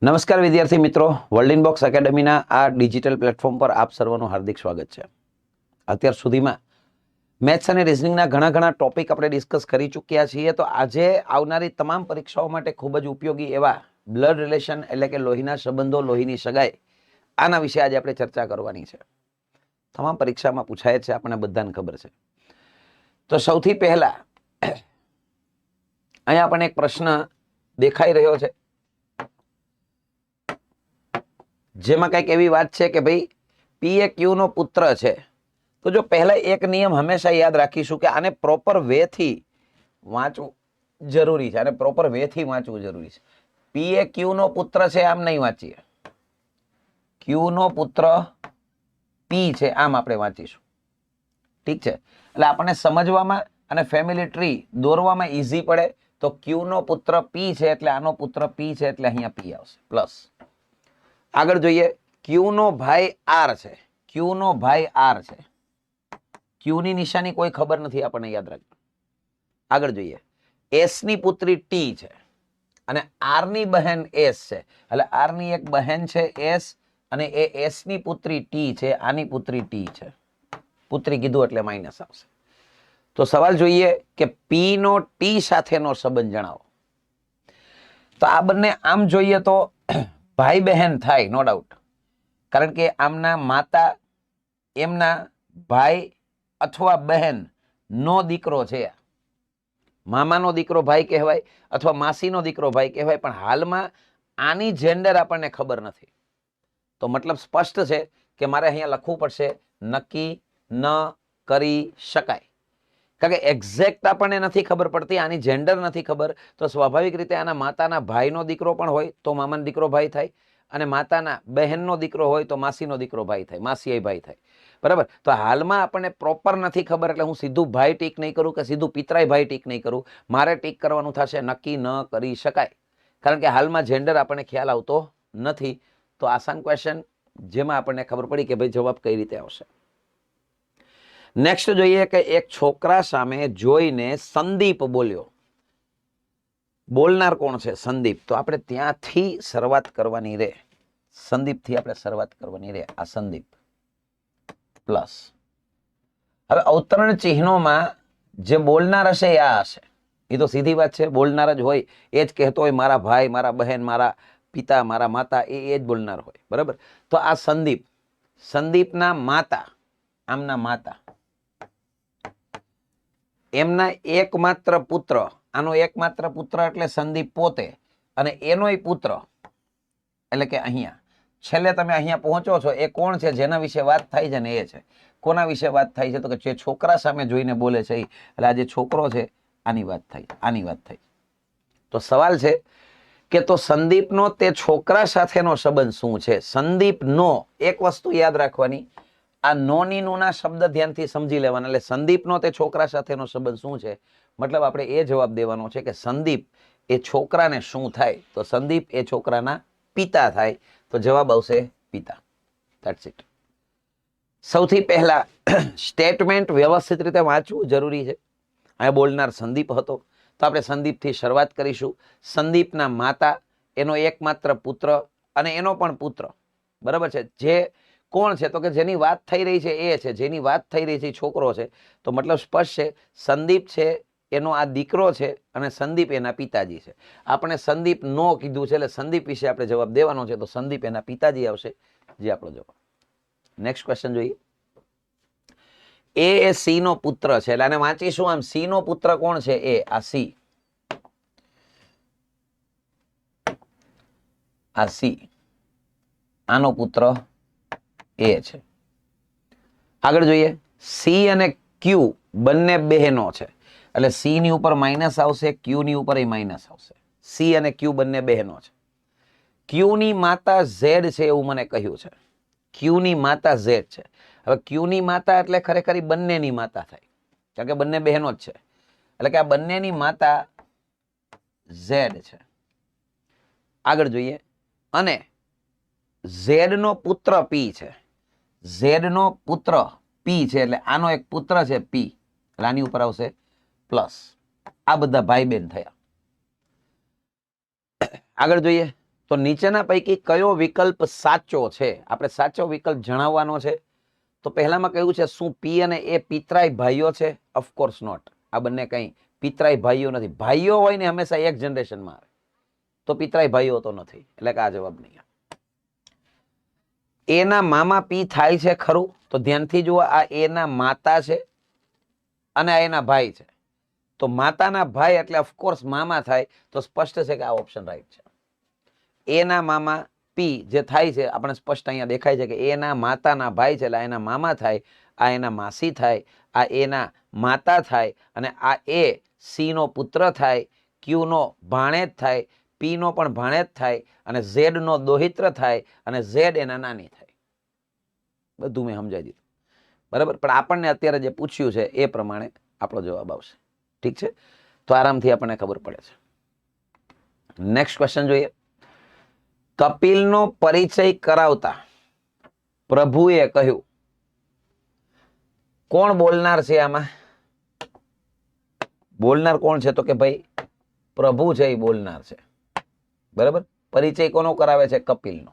નમસ્કાર વિદ્યાર્થી મિત્રો, વર્લ્ડ ઇનબોક્સ એકેડમીના આ ડિજિટલ પ્લેટફોર્મ પર આપ સર્વનું હાર્દિક સ્વાગત છે. અત્યાર સુધીમાં મેથ્સ અને રિઝનિંગના ઘણા ટોપિક આપણે ડિસ્કસ કરી ચૂક્યા છીએ. તો આજે આવનારી તમામ પરીક્ષાઓ માટે ખૂબ જ ઉપયોગી એવા બ્લડ રિલેશન એટલે કે લોહીના સંબંધો, લોહીની સગાઈ, આના વિશે આજે આપણે ચર્ચા કરવાની છે. તમામ પરીક્ષામાં પૂછાય છે, આપણને બધાને ખબર છે. તો સૌથી પહેલા અહીંયા આપણને એક પ્રશ્ન દેખાઈ રહ્યો છે, જેમાં કંઈક એવી વાત છે કે ભાઈ પી એ ક્યુ નો પુત્ર છે. તો જો પહેલા એક નિયમ હંમેશા યાદ રાખીશું કે આને પ્રોપર વે થી વાંચવું જરૂરી છે. આને પ્રોપર વે થી વાંચવું જરૂરી છે. પી એ ક્યુ નો પુત્ર છે આમ નહીં વાંચીએ. ક્યુ નો પુત્ર પી છે આમ આપણે વાંચીશું. ઠીક છે, એટલે આપણને સમજવામાં અને ફેમિલી ટ્રી દોરવામાં ઈઝી પડે. તો ક્યુ નો પુત્ર પી છે એટલે આનો પુત્ર પી છે એટલે અહીંયા પી આવશે પ્લસ. આગળ જોઈએ, ક્યુ નો ભાઈ આર છે. ક્યુ નો ભાઈ આર છે. ક્યુ ની નિશાની કોઈ ખબર નથી આપણને, યાદ રાખજો. આગળ જોઈએ, એસ ની પુત્રી ટી છે અને આર ની બહેન એસ છે. એટલે આર ની એક બહેન છે એસ અને એ એસ ની પુત્રી ટી છે. આની પુત્રી ટી છે. પુત્રી કીધું એટલે માઇનસ આવશે. તો સવાલ જોઈએ કે પી નો ટી સાથેનો સંબંધ જણાવો. તો આ બંને આમ જોઈએ તો ભાઈ બહેન થાય, નો ડાઉટ. કારણ કે આમના માતા એમના ભાઈ અથવા બહેન નો દીકરો છે. મામાનો દીકરો ભાઈ કહેવાય અથવા માસીનો દીકરો ભાઈ કહેવાય. પણ હાલમાં આની જેન્ડર આપણને ખબર નથી. તો મતલબ સ્પષ્ટ છે કે મારે અહીંયા લખવું પડશે નક્કી ન કરી શકાય. કારણ કે એક્ઝેક્ટ આપણને નથી ખબર પડતી, આની જેન્ડર નથી ખબર. તો સ્વાભાવિક રીતે આના માતાના ભાઈનો દીકરો પણ હોય તો મામાનો દીકરો ભાઈ થાય, અને માતાના બહેનનો દીકરો હોય તો માસીનો દીકરો ભાઈ થાય, માસી ભાઈ થાય. બરાબર. તો હાલમાં આપણને પ્રોપર નથી ખબર એટલે હું સીધું ભાઈ ટીક નહીં કરું કે સીધું પિતરાય ભાઈ ટીક નહીં કરું. મારે ટીક કરવાનું થશે નક્કી ન કરી શકાય. કારણ કે હાલમાં જેન્ડર આપણને ખ્યાલ આવતો નથી. તો આસાન ક્વેશ્ચન જેમાં આપણને ખબર પડી કે ભાઈ જવાબ કઈ રીતે આવશે. નેક્સ્ટ જોઈએ કે એક છોકરા સામે જોઈને સંદીપ બોલ્યો. બોલનાર કોણ છે? સંદીપ. તો આપણે ત્યાંથી શરૂઆત કરવાની રે. સંદીપથી આપણે શરૂઆત કરવાની રે. આ સંદીપ પ્લસ. હવે અવતરણ ચિહ્નોમાં જે બોલનાર હશે એ આ હશે. એ તો સીધી વાત છે, બોલનાર જ હોય. એ જ કહેતો હોય મારા ભાઈ, મારા બહેન, મારા પિતા, મારા માતા, એ જ બોલનાર હોય. બરાબર. તો આ સંદીપ, સંદીપના માતા, આમના માતા, એમના એકમાત્ર પુત્ર, આનો એકમાત્ર પુત્ર એટલે સંદીપ પોતે, અને એનોય પુત્ર એટલે કે અહીંયા છેલ્લે તમે અહીંયા પહોંચો છો. એ કોણ છે? જેના વિશે વાત થાય છે ને એ છે. કોના વિશે વાત થાય છે? તો કે જે છોકરા સામે જોઈને બોલે છે. એટલે આ જે છોકરો છે આની વાત થાય, આની વાત થાય. તો સવાલ છે કે તો સંદીપનો તે છોકરા સાથેનો સંબંધ શું છે? સંદીપનો એક વસ્તુ યાદ રાખવાની, આ નોની નુના શબ્દ ધ્યાનથી સમજી લેવાના. એટલે સંદીપનો તે છોકરા સાથેનો સંબંધ શું છે? મતલબ આપણે એ જવાબ દેવાનો છે કે સંદીપ એ છોકરાને શું થાય? તો સંદીપ એ છોકરાના પિતા થાય. તો જવાબ આવશે પિતા. That's it. સૌથી પહેલા સ્ટેટમેન્ટ વ્યવસ્થિત રીતે વાંચવું જરૂરી છે. અહીંયા બોલનાર સંદીપ હતો તો આપણે સંદીપથી શરૂઆત કરીશું. સંદીપના માતા, એનો એકમાત્ર પુત્ર અને એનો પણ પુત્ર. બરાબર છે. જે કોણ છે? તો કે જેની વાત થઈ રહી છે એ છે. જેની વાત થઈ રહી છે છોકરો છે. તો મતલબ સ્પષ્ટ છે, સંદીપ છે એનો આ દીકરો છે અને સંદીપ એના પિતાજી છે. આપણે સંદીપ નો કીધું છે એટલે સંદીપ વિશે આપણે જવાબ દેવાનો છે. તો સંદીપ એના પિતાજી આવશે, જે આપણો જવાબ. નેક્સ્ટ ક્વેશ્ચન જોઈએ. એ સી નો પુત્ર છે એટલે આને વાંચીશું આમ. સી નો પુત્ર કોણ છે? એ. આ સી, આ સી, આનો પુત્ર એ છે. આગળ જોઈએ, સી અને ક્યુ બંને બહેનો છે એટલે સી ની ઉપર માઇનસ આવશે, ક્યુ ની ઉપર માઇનસ આવશે. સી અને ક્યુ બંને બહેનો છે. ક્યુ ની માતા ઝેડ છે એવું મને કહ્યું છે. ક્યુ ની માતા ઝેડ છે. હવે ક્યુ ની માતા એટલે ખરેખર બંનેની માતા થાય, કારણ કે બંને બહેનો જ છે. એટલે કે આ બંનેની માતા ઝેડ છે. આગળ જોઈએ, અને ઝેડ નો પુત્ર પી છે. ઝેડ નો પુત્ર પી છે એટલે આનો એક પુત્ર છે પી, એટલે આની ઉપર આવશે પ્લસ. આ બધા ભાઈ બહેન થયા. આગળ જોઈએ, તો નીચેના પૈકી કયો વિકલ્પ સાચો છે? આપણે સાચો વિકલ્પ જણાવવાનો છે. તો પહેલામાં કહ્યું છે શું પી અને એ પિતરાઈ ભાઈઓ છે? Of course not. આ બંને કઈ પિતરાઈ ભાઈઓ નથી. ભાઈઓ હોય ને હંમેશા એક જનરેશનમાં આવે, તો પિતરાઈ ભાઈઓ તો નથી, એટલે કે આ જવાબ નહીં. એના મામા પી થાય છે ખરું? તો ધ્યાનથી જુઓ, આ એના માતા છે અને આ એના ભાઈ છે. તો માતાના ભાઈ એટલે ઓફકોર્સ મામા થાય, તો સ્પષ્ટ છે કે આ ઓપ્શન રાઈટ છે. એના મામા પી જે થાય છે, આપણે સ્પષ્ટ અહીંયા દેખાય છે કે એના માતાના ભાઈ છે, એટલે એના મામા થાય, આ એના માસી થાય, આ એના માતા થાય, અને આ એ સી નો પુત્ર થાય, ક્યુ નો ભાણેજ થાય, પી નો પણ ભાણેજ થાય, અને ઝેડ નો દોહિત્ર થાય, અને ઝેડ એના નાની થાય. બધું મેં સમજાવી દીધું, બરાબર. પણ આપણને અત્યારે જે પૂછ્યું છે એ પ્રમાણે આપણો જવાબ આવશે. ઠીક છે, તો આરામથી આપણને ખબર પડે છે. નેક્સ્ટ ક્વેશ્ચન જોઈએ. કપિલનો પરિચય કરાવતા પ્રભુએ કહ્યું. કોણ બોલનાર છે આમાં? બોલનાર કોણ છે? તો કે ભાઈ પ્રભુ છે, એ બોલનાર છે, બરાબર. પરિચય કોનો કરાવે છે? કપિલનો.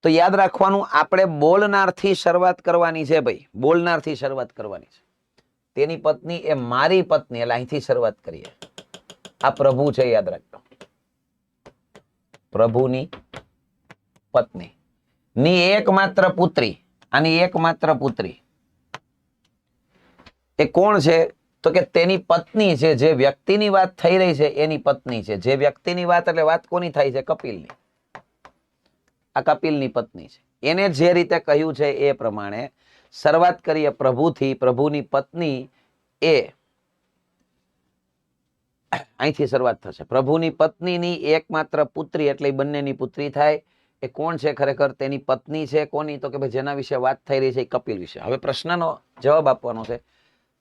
તો યાદ રાખવાનું, આપણે બોલનારથી શરૂઆત કરવાની છે ભાઈ, બોલનારથી શરૂઆત કરવાની છે. તેની પત્ની એ મારી પત્ની, એટલે અહીંથી શરૂઆત કરીએ. આ પ્રભુ છે, યાદ રાખજો. પ્રભુની પત્ની ની એકમાત્ર પુત્રી, આની એકમાત્ર પુત્રી એ કોણ છે? તો કે તેની પત્ની છે. જે વ્યક્તિની વાત થઈ રહી છે એની પત્ની છે. જે વ્યક્તિની વાત, એટલે વાત કોની થાય છે? કપિલની. આ કપિલની પત્ની છે. એને જે રીતે કહ્યું છે એ પ્રમાણે શરૂઆત કરીએ પ્રભુથી. પ્રભુની પત્ની એ અહીંથી શરૂઆત થશે. પ્રભુની પત્નીની એકમાત્ર પુત્રી, એટલે બંનેની પુત્રી થાય. એ કોણ છે ખરેખર? તેની પત્ની છે. કોની? તો કે ભાઈ જેના વિશે વાત થઈ રહી છે એ કપિલ વિશે. હવે પ્રશ્નનો જવાબ આપવાનો છે.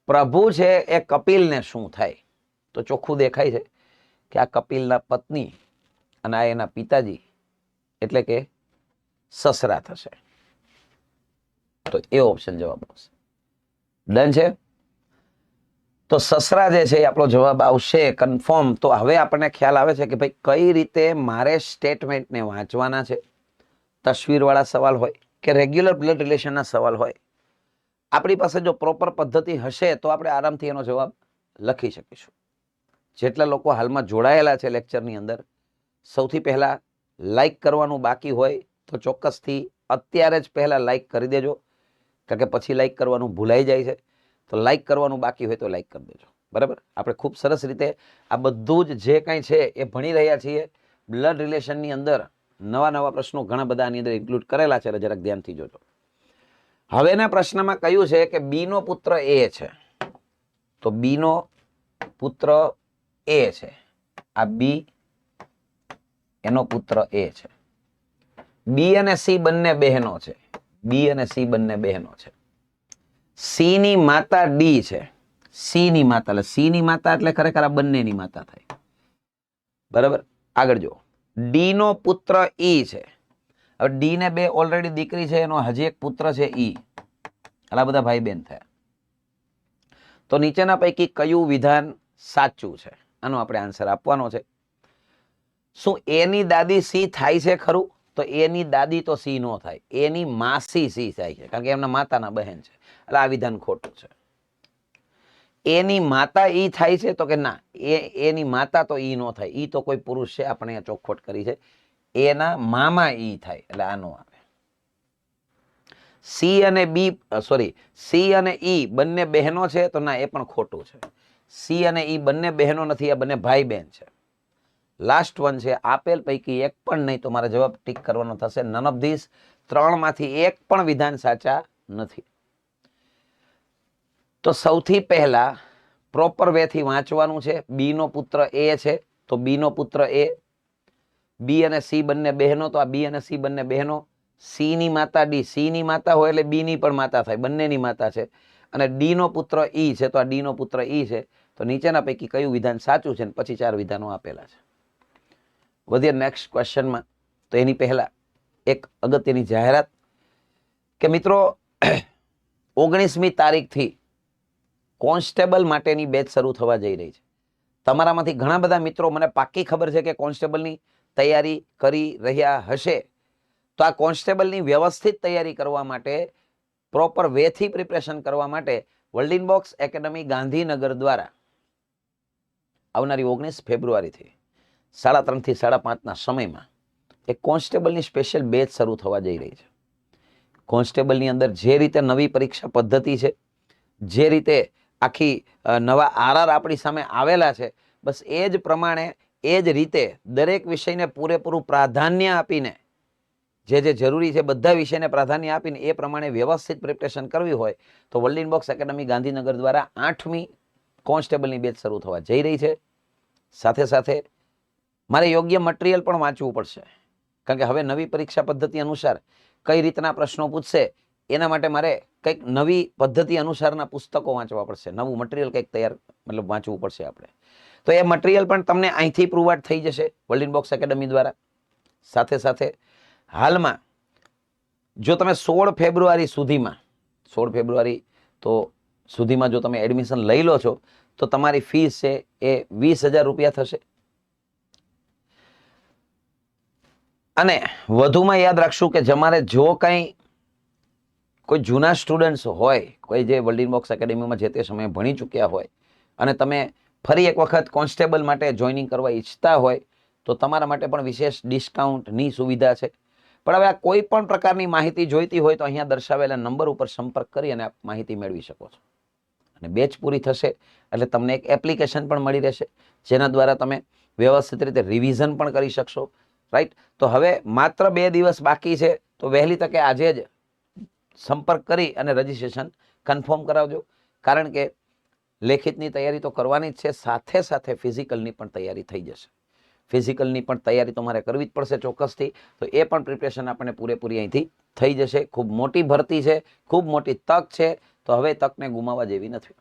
પ્રભુ છે એ કપિલને શું થાય? તો ચોખ્ખું દેખાય છે કે આ કપિલના પત્ની અને આ એના પિતાજી, એટલે કે સસરા થશે. તો એ ઓપ્શન જવાબ આવશે. ડન છે? તો સસરા જે છે એ આપણો જવાબ આવશે કન્ફર્મ. તો હવે આપણને ખ્યાલ આવે છે કે ભાઈ કઈ રીતે મારે સ્ટેટમેન્ટને વાંચવાના છે. તસવીરવાળા સવાલ હોય કે રેગ્યુલર બ્લડ રિલેશનના સવાલ હોય, આપણી પાસે જો પ્રોપર પદ્ધતિ હશે તો આપણે આરામથી એનો જવાબ લખી શકીશું. જેટલા લોકો હાલમાં જોડાયેલા છે લેક્ચરની અંદર, સૌથી પહેલા લાઈક કરવાનું બાકી હોય તો ચોક્કસથી અત્યારે જ પહેલા લાઈક કરી દેજો, કારણ કે પછી લાઈક કરવાનું ભૂલાઈ જાય છે. તો લાઈક કરવાનું બાકી હોય તો લાઈક કરી દેજો, બરાબર. આપણે ખૂબ સરસ રીતે આ બધું જ જે કંઈ છે એ ભણી રહ્યા છીએ. બ્લડ રિલેશનની અંદર નવા નવા પ્રશ્નો ઘણા બધા આની અંદર ઇન્ક્લુડ કરેલા છે, એટલે જરાક ધ્યાનથી જોજો. હવેના પ્રશ્નમાં કહ્યું છે કે બી નો પુત્ર એ છે. તો બી નો પુત્ર એ છે. આ બી, એનો પુત્ર એ છે. બી અને સી બંને બહેનો છે. બી અને સી બંને બહેનો છે. સી ની માતા ડી છે. સી ની માતા, એટલે સી ની માતા એટલે ખરેખર આ બંનેની માતા થાય, બરાબર. આગળ જો, ડી નો પુત્ર ઈ છે. હવે ડી ને બે ઓલરેડી દીકરી છે, એનો હજી એક પુત્ર છે ઈ. આ બધા ભાઈ બહેન થયા. તો નીચેના પૈકી કયું વિધાન સાચું છે? આનો આપણે આન્સર આપવાનો છે. શું એની દાદી સી થાય છે ખરું? તો એની દાદી તો સી નો થાય, એની માસી સી થાય છે, કારણ કે એમના માતાના બહેન છે. એટલે આ વિધાન ખોટું છે. એની માતા ઈ થાય છે? તો કે ના, એની માતા તો ઈ નો થાય. ઈ તો કોઈ પુરુષ છે, આપણે ચોખવટ કરી છે. એના મામા ઈ થાય, એટલે આ નો આવે. સી અને બી, સોરી, સી અને ઈ બંને બહેનો છે? તો ના, એ પણ ખોટું છે. સી અને ઈ બંને બહેનો નથી, આ બંને ભાઈ બહેન છે. લાસ્ટ વન છે, આપેલ પૈકી એક પણ નહીં. તો મારા જવાબ ટીક કરવાનો થશે. નન ઓફ ધીસ, ત્રણમાંથી એક પણ વિધાન સાચા નથી. તો સૌથી પહેલા પ્રોપર વે થી વાંચવાનું છે. બી નો પુત્ર એ છે, તો બી નો પુત્ર એ. બી અને સી બંને બહેનો, તો આ બી અને સી બંને બહેનો. સી ની માતા ડી, સી ની માતા હોય એટલે બી ની પણ માતા થાય, બંનેની માતા છે. અને ડી નો પુત્ર ઈ છે, તો આ ડી નો પુત્ર ઈ છે. તો નીચેના પૈકી કયું વિધાન સાચું છે? પછી 4 વિધાનો આપેલા છે. વધીએ નેક્સ્ટ ક્વેશ્ચનમાં. તો એની પહેલા એક અગત્યની જાહેરાત કે મિત્રો 19મી તારીખથી કોન્સ્ટેબલ માટેની બેચ શરૂ થવા જઈ રહી છે. તમારામાંથી ઘણા બધા મિત્રો, મને પાક્કી ખબર છે કે કોન્સ્ટેબલની તૈયારી કરી રહ્યા હશે તો આ કોન્સ્ટેબલની વ્યવસ્થિત તૈયારી કરવા માટે, પ્રોપર વેથી પ્રિપરેશન કરવા માટે વર્લ્ડ બોક્સ એકેડમી ગાંધીનગર દ્વારા આવનારી 19 ફેબ્રુઆરીથી 3:30 થી 5:30 સમયમાં એક કોન્સ્ટેબલની સ્પેશિયલ બેચ શરૂ થવા જઈ રહી છે. કોન્સ્ટેબલની અંદર જે રીતે નવી પરીક્ષા પદ્ધતિ છે, જે રીતે આખી નવા આરઆર આપણી સામે આવેલા છે, બસ એ જ પ્રમાણે એ જ રીતે દરેક વિષયને પૂરેપૂરું પ્રાધાન્ય આપીને જે જરૂરી છે બધા વિષયને પ્રાધાન્ય આપીને એ પ્રમાણે વ્યવસ્થિત પ્રિપરેશન કરવી હોય તો વર્લ્ડ બોક્સ એકેડમી ગાંધીનગર દ્વારા 8મી કોન્સ્ટેબલની બેચ શરૂ થવા જઈ રહી છે. સાથે સાથે મારે યોગ્ય મટીરિયલ પણ વાંચવું પડશે, કારણ કે હવે નવી પરીક્ષા પદ્ધતિ અનુસાર કઈ રીતના પ્રશ્નો પૂછશે એના માટે મારે કંઈક નવી પદ્ધતિ અનુસારના પુસ્તકો વાંચવા પડશે, નવું મટીરિયલ કંઈક તૈયાર વાંચવું પડશે આપણે. તો એ મટીરિયલ પણ તમને અહીંથી પ્રોવાઈડ થઈ જશે વર્લ્ડ બોક્સ એકેડમી દ્વારા. સાથે સાથે હાલમાં જો તમે 16 ફેબ્રુઆરી સુધીમાં જો તમે એડમિશન લઈ લો છો તો તમારી ફીસ છે એ 20,000 રૂપિયા થશે. અને વધુમાં યાદ રાખશું કે તમારે જો કંઈ કોઈ જૂના સ્ટુડન્ટ્સ હોય, કોઈ જે વર્લ્ડ બોક્સ એકેડમીમાં જે તે સમયે ભણી ચૂક્યા હોય અને તમે ફરી એક વખત કોન્સ્ટેબલ માટે જોઈનિંગ કરવા ઈચ્છતા હોય તો તમારા માટે પણ વિશેષ ડિસ્કાઉન્ટની સુવિધા છે. પણ હવે આ કોઈ પણ પ્રકારની માહિતી જોઈતી હોય તો અહીંયા દર્શાવેલા નંબર ઉપર સંપર્ક કરી અને આપ માહિતી મેળવી શકો છો. અને બેચ પૂરી થશે એટલે તમને એક એપ્લિકેશન પણ મળી રહેશે જેના દ્વારા તમે વ્યવસ્થિત રીતે રિવિઝન પણ કરી શકશો. રાઈટ, તો હવે માત્ર 2 દિવસ બાકી છે તો વહેલી તકે આજે જ સંપર્ક કરી અને રજીસ્ટ્રેશન કન્ફર્મ કરાવજો, કારણ કે લેખિતની તૈયારી તો કરવાની જ છે, સાથે સાથે ફિઝિકલની પણ તૈયારી થઈ જશે. ફિઝિકલની પણ તૈયારી તમારે કરવી જ પડશે ચોક્કસથી, તો એ પણ પ્રિપરેશન આપણને પૂરેપૂરી અહીંથી થઈ જશે. ખૂબ મોટી ભરતી છે, ખૂબ મોટી તક છે, તો હવે તકને ગુમાવવા જેવી નથી.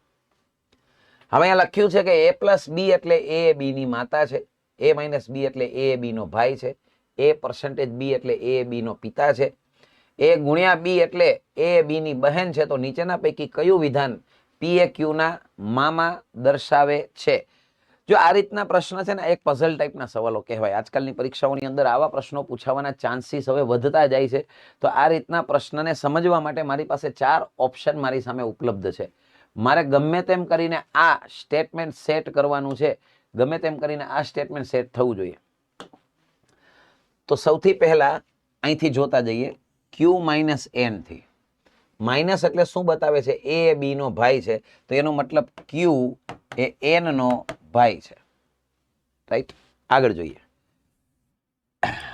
હવે અહીંયા લખ્યું છે કે A+B એટલે A B ની માતા છે, A-B એટલે A B નો ભાઈ છે, A%B એટલે A B નો પિતા છે, A×B એટલે A B ની બહેન છે. તો નીચેના પૈકી કયું વિધાન PAQ ના મામા દર્શાવે છે? જો આ રીતના પ્રશ્ન છે ને, એક પઝલ ટાઈપના સવાલો કહેવાય. આજકાલની પરીક્ષાઓની અંદર આવા પ્રશ્નો પૂછાવાના ચાન્સીસ હવે વધતા જાય છે. તો આ રીતના પ્રશ્નને સમજવા માટે મારી પાસે 4 ઓપ્શન મારી સામે ઉપલબ્ધ છે. મારે ગમે તેમ કરીને આ સ્ટેટમેન્ટ સેટ કરવાનું છે, ગમે તેમ કરીને આ સ્ટેટમેન્ટ સેટ થવું જોઈએ. તો સૌથી પહેલા અહીંથી જોતા જઈએ Q-N થી. માઇનસ એટલે શું બતાવે છે? A B નો ભાઈ છે, તો એનો મતલબ Q એ N નો ભાઈ છે. રાઈટ, આગળ જોઈએ.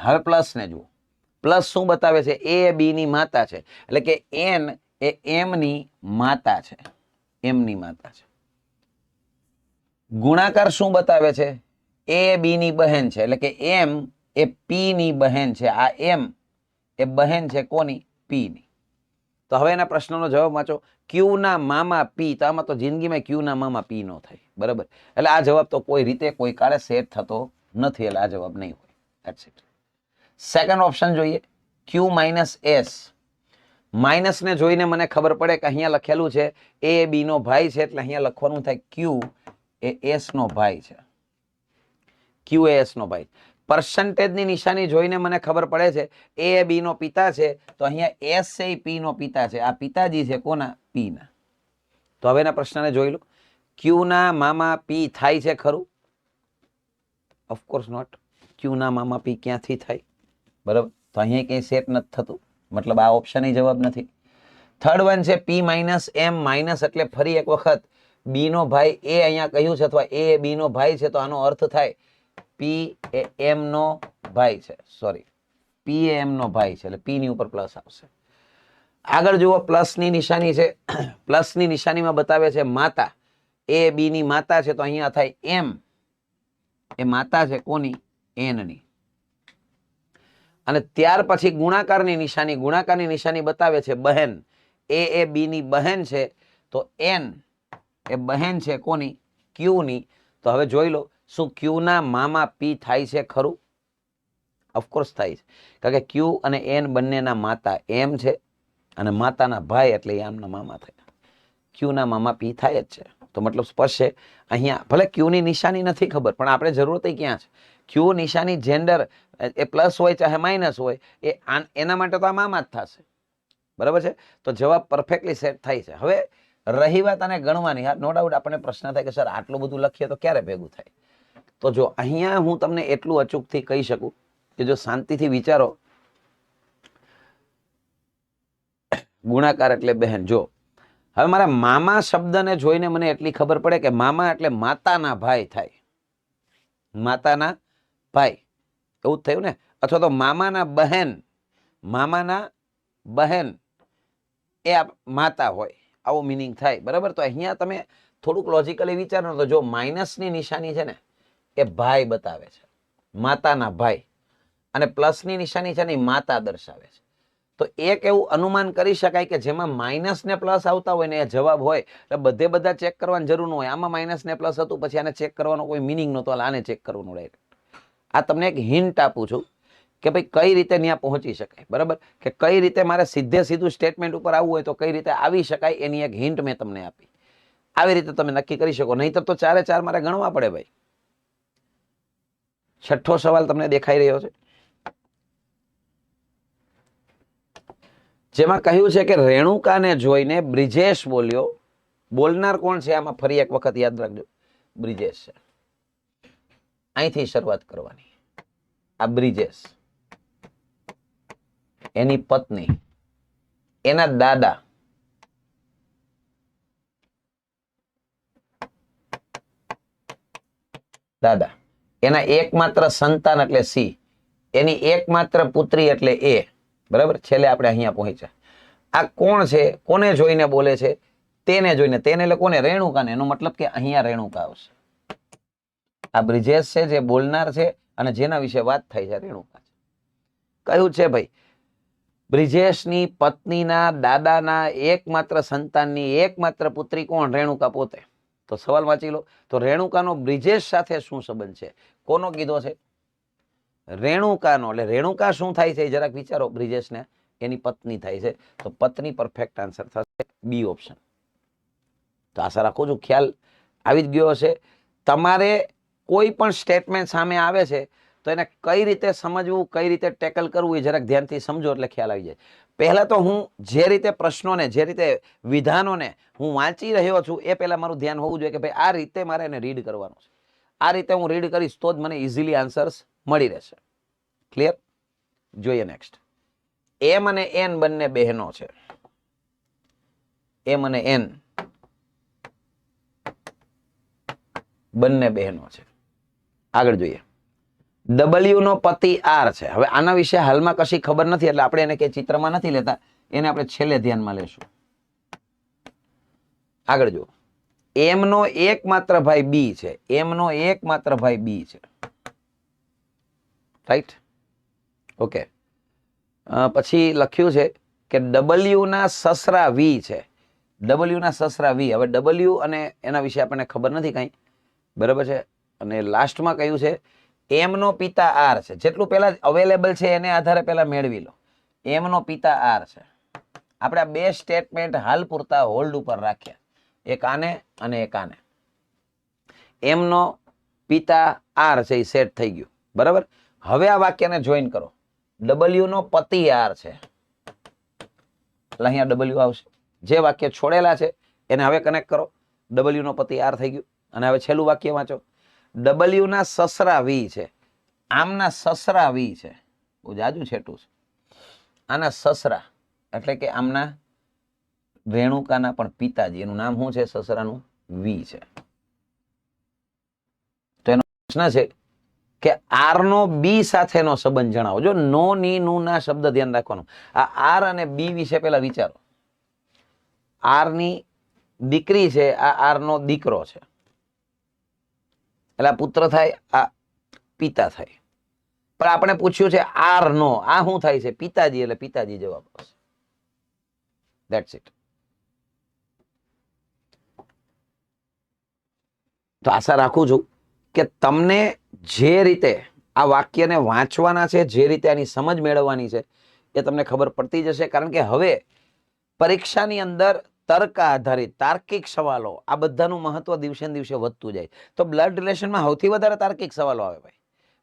હવે પ્લસ ને જુઓ. પ્લસ શું બતાવે છે? A B ની માતા છે, એટલે કે N એ M ની માતા છે, M ની માતા છે. ગુણાકાર શું બતાવે છે? A B ની બહેન છે, એટલે કે M એ P ની બહેન છે. આ M એ બહેન છે કોની? P ની. તો હવે એના પ્રશ્નનો જવાબ વાંચો. Q ના મામા P, તો આમાં તો જિંદગીમાં Q ના મામા P નો થાય, બરાબર? એટલે આ જવાબ તો કોઈ રીતે કોઈ કાળે સેટ થતો નથી, એટલે આ જવાબ નહીં હોય. That's it. સેકન્ડ ઓપ્શન જોઈએ, Q-S. માઇનસ ને જોઈને મને ખબર પડે કે અહીંયા લખેલું છે A B નો ભાઈ છે, એટલે અહીંયા લખવાનું થાય Q એ S નો ભાઈ છે. Q એ S નો ભાઈ. પર્સન્ટેજની નિશાની જોઈને મને ખબર પડે છે A B નો પિતા છે, તો અહીંયા S એ P નો પિતા છે. આ પિતાજી છે કોના? P ના. તો હવેના પ્રશ્નને જોઈ લો. Q ના મામા P થાય છે ખરું? Of course not. Q ના મામા P ક્યાંથી થાય? બરાબર, તો અહીંયા કંઈ સેટ નથી થતું, મતલબ આ ઓપ્શન જવાબ નથી. થર્ડ વન છે P-M. માઇનસ એટલે ફરી એક વખત B નો ભાઈ એ અહીંયા કહ્યું છે, અથવા A B નો ભાઈ છે, તો આનો અર્થ થાય P એ M નો ભાઈ છે. સોરી, P એ M નો ભાઈ છે, એટલે P ની ઉપર પ્લસ આવશે. આગળ જુઓ, પ્લસની નિશાની છે. પ્લસની નિશાનીમાં બતાવે છે માતા. A B ની માતા છે, તો અહીંયા થાય M એ માતા છે કોની? N ની. અને ત્યાર પછી ગુણાકારની નિશાની. ગુણાકારની નિશાની બતાવે છે બહેન. A એ B ની બહેન છે, તો N એ બહેન છે કોની? Q ની. તો હવે જોઈ લો, શું Q ના મામા P થાય છે ખરું? ઓફકોર્સ થાય છે, કારણ કે Q અને N બંનેના માતા M છે, અને માતાના ભાઈ એટલે એમના મામા થયા. Q ના મામા P થાય જ છે. તો મતલબ સ્પષ્ટ છે. અહીંયા ભલે Q ની નિશાની નથી ખબર, પણ આપણે જરૂરત ક્યાં છે? ક્યુ નિશાની જેન્ડર એ પ્લસ હોય ચાહે માઇનસ હોય એ એના માટે તો આમાં જ થશે, બરાબર છે. તો જવાબ પરફેક્ટલી સેટ થાય છે. હવે રહી વાત આને ગણવાની, નો ડાઉટ આપણને પ્રશ્ન થાય કે સર આટલું બધું લખીએ તો ક્યારે ભેગું થાય. તો જો અહીંયા હું તમને એટલું અચૂકથી કહી શકું કે જો શાંતિથી વિચારો, ગુણાકાર એટલે બહેન. જો હવે મારા મામા શબ્દને જોઈને મને એટલી ખબર પડે કે મામા એટલે માતાના ભાઈ થાય, માતાના ભાઈ એવું જ થયું ને. અથવા તો મામાના બહેન એ માતા હોય, આવો મિનિંગ થાય, બરાબર. તો અહીંયા તમે થોડુંક લોજિકલી વિચારો તો જો માઇનસની નિશાની છે ને એ ભાઈ બતાવે છે, માતાના ભાઈ, અને પ્લસની નિશાની છે ને એ માતા દર્શાવે છે. તો એક એવું અનુમાન કરી શકાય કે જેમાં માઇનસ ને પ્લસ આવતા હોય ને એ જવાબ હોય, એટલે બધા ચેક કરવાની જરૂર ન હોય. આમાં માઇનસ ને પ્લસ હતું, પછી આને ચેક કરવાનો કોઈ મિનિંગ નહોતો, આને ચેક કરવાનું ડાયરેક્ટ. આ તમને એક હિન્ટ આપું છું કે ભાઈ કઈ રીતે ત્યાં પહોંચી શકાય, બરાબર. કે કઈ રીતે મારે સીધું સ્ટેટમેન્ટ ઉપર આવવું હોય તો કઈ રીતે આવી શકાય એની એક હિન્ટ મેં તમને આપી. આવી રીતે તમે નક્કી કરી શકો, નહીતર તો 4 એ 4 મારે ગણવા પડે ભાઈ. છઠ્ઠો સવાલ તમને દેખાઈ રહ્યો છે, જેમાં કહ્યું છે કે રેણુકાને જોઈને બ્રિજેશ બોલ્યો. બોલનાર કોણ છે આમાં ફરી એક વખત યાદ રાખજો, બ્રિજેશ છે. અહીંથી શરૂઆત કરવાની. આ બ્રિજેશ, એની પત્ની, એના દાદા, એના એકમાત્ર સંતાન એટલે સી, એની એકમાત્ર પુત્રી એટલે એ, બરાબર. છેલ્લે આપણે અહીંયા પહોંચ્યા. આ કોણ છે, કોને જોઈને બોલે છે? તેને જોઈને. તેને એટલે કોને? રેણુકાને. એનો મતલબ કે અહીંયા રેણુકા આવશે. આ બ્રિજેશ છે જે બોલનાર છે અને જેના વિશે વાત થાય છે રેણુકા છે. કયું છે ભાઈ? બ્રિજેશની પત્નીના દાદાના એકમાત્ર સંતાનની એકમાત્ર પુત્રી કોણ? રેણુકા પોતે. તો સવાલ વાંચી લો. તો રેણુકાનો બ્રિજેશ સાથે શું સંબંધ છે? કોનો કીધો છે? રેણુકાનો. એટલે રેણુકા શું થાય છે જરાક વિચારો. બ્રિજેશને એની પત્ની થાય છે. તો પત્ની પરફેક્ટ આન્સર થશે, બી ઓપ્શન. તો આશા રાખું છું ખ્યાલ આવી જ ગયો હશે. તમારે કોઈ પણ સ્ટેટમેન્ટ સામે આવે છે તો એને કઈ રીતે સમજવું, કઈ રીતે ટેકલ કરવું એ જરાક ધ્યાનથી સમજો એટલે ખ્યાલ આવી જાય. પહેલા તો હું જે રીતે પ્રશ્નોને, જે રીતે વિધાનોને હું વાંચી રહ્યો છું એ પહેલા મારું ધ્યાન હોવું જોઈએ કે ભાઈ આ રીતે મારે એને રીડ કરવાનું છે. આ રીતે હું રીડ કરીશ તો જ મને ઇઝીલી આન્સર્સ મળી રહેશે. ક્લિયર? જોઈએ નેક્સ્ટ. એમ અને એન બંને બહેનો છે. એમ અને એન બંને બહેનો છે. આગળ જોઈએ. ડબલ્યુ નો પતિ આર છે. હવે આના વિશે હાલમાં કશી ખબર નથી એટલે આપણે એને કઈ ચિત્રમાં નથી લેતા, એને આપણે છેલ્લે ધ્યાનમાં લેશું. આગળ જુઓ. એમ નો એકમાત્ર ભાઈ બી છે. એમ નો એકમાત્ર ભાઈ બી છે. રાઈટ? ઓકે. પછી લખ્યું છે કે ડબલ્યુ ના સસરા વી છે. ડબલ્યુ ના સસરા વી. હવે ડબલ્યુ અને એના વિશે આપણને ખબર નથી કઈ, બરાબર છે. અને લાસ્ટમાં કહ્યું છે એમ નો પિતા આર છે. જેટલું પેલા અવેલેબલ છે એને આધારે પેલા મેળવી લો. એમ નો પિતા આર છે. આપણે આ બે સ્ટેટમેન્ટ હાલ પૂરતા હોલ્ડ ઉપર રાખ્યા, એક આને અને એક આને. એમ નો પિતા આર છે એ સેટ થઈ ગયું, બરાબર. હવે આ વાક્યને જોઈન કરો. ડબલ્યુ નો પતિ આર છે એટલે અહીંયા ડબલ્યુ આવશે. જે વાક્ય છોડેલા છે એને હવે કનેક્ટ કરો. ડબલ્યુ નો પતિ આર થઈ ગયું. અને હવે છેલ્લું વાક્ય વાંચો. ડબલ્યુ ના સસરા વી છે. આમના સસરા વી છે. બહુ જાજુ છેટું છે. આના સસરા એટલે કે આમના રેણુકાના પણ પિતાજી, એનું નામ શું છે? સસરાનું વી છે. તો એનો પ્રશ્ન છે કે આર નો બી સાથેનો સંબંધ જણાવો. જો નો, ની, નું ના શબ્દ ધ્યાન રાખવાનું. આ આર અને બી વિશે પેલા વિચારો. આર ની દીકરી છે, આ આર નો દીકરો છે. એટલે આ પુત્ર થાય, આ પિતા થાય. પણ આપણે પૂછ્યું છે આર નો, આ શું થાય છે? પિતાજી. એટલે પિતાજી જવાબ આવશે. That's it. તો આશા રાખું છું કે તમને જે રીતે આ વાક્યને વાંચવાના છે, જે રીતે આની સમજ મેળવવાની છે એ તમને ખબર પડતી જશે. કારણ કે હવે પરીક્ષાની અંદર તર્ક આધારિત તાર્કિક સવાલો, આ બધાનું મહત્વ દિવસે ને દિવસે વધતું જાય. તો બ્લડ રિલેશનમાં સૌથી વધારે તાર્કિક સવાલો આવે ભાઈ.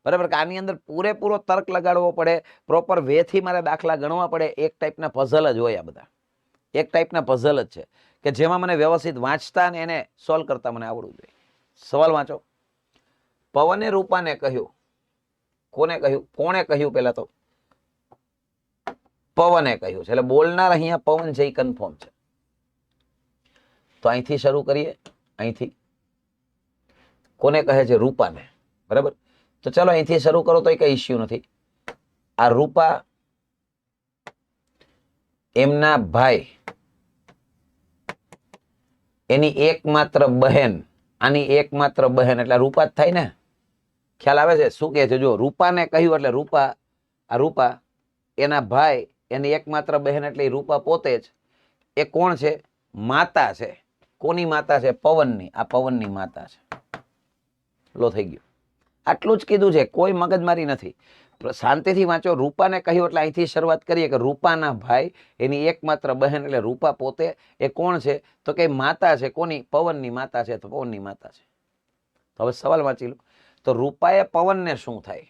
બરાબર કે આની અંદર પૂરેપૂરો તર્ક લગાડવો પડે, પ્રોપર વેથી મારે દાખલા ગણવા પડે. એક ટાઈપના પઝલ જ હોય આ બધા, એક ટાઈપના પઝલ જ છે કે જેમાં મને વ્યવસ્થિત વાંચતા અને એને સોલ્વ કરતા મને આવડવું જોઈએ. સવાલ વાંચો. પવને રૂપાને કહ્યું. કોને કહ્યું? કોણે કહ્યું? પહેલા તો પવને કહ્યું છે, એટલે બોલનાર અહીંયા પવન છે, એ કન્ફર્મ છે. તો અહીંથી શરૂ કરીએ. અહીંથી કોને કહે છે? રૂપાને. બરાબર. તો ચાલો અહીંથી શરૂ કરો તો કઈ ઇસ્યુ નથી. આ રૂપા એમના ભાઈ એની એકમાત્ર બહેન, આની એકમાત્ર બહેન એટલે રૂપા જ થાય ને. ખ્યાલ આવે છે શું કહે છે? જો રૂપાને કહ્યું એટલે રૂપા, આ રૂપા એના ભાઈ એની એકમાત્ર બહેન એટલે રૂપા પોતે જ. એ કોણ છે? માતા છે. કોની માતા છે? પવનની. આ પવનની માતા છે. લો થઈ ગયું. આટલું જ કીધું છે, કોઈ મગજમારી નથી. શાંતિથી વાંચો. રૂપાને કહ્યું એટલે અહીંથી શરૂઆત કરીએ કે રૂપાના ભાઈ એની એકમાત્ર બહેન એટલે રૂપા પોતે એ કોણ છે? તો કે માતા છે. કોની? પવનની માતા છે. તો પવનની માતા છે. તો હવે સવાલ વાંચી લો. તો રૂપાએ પવનને શું થાય?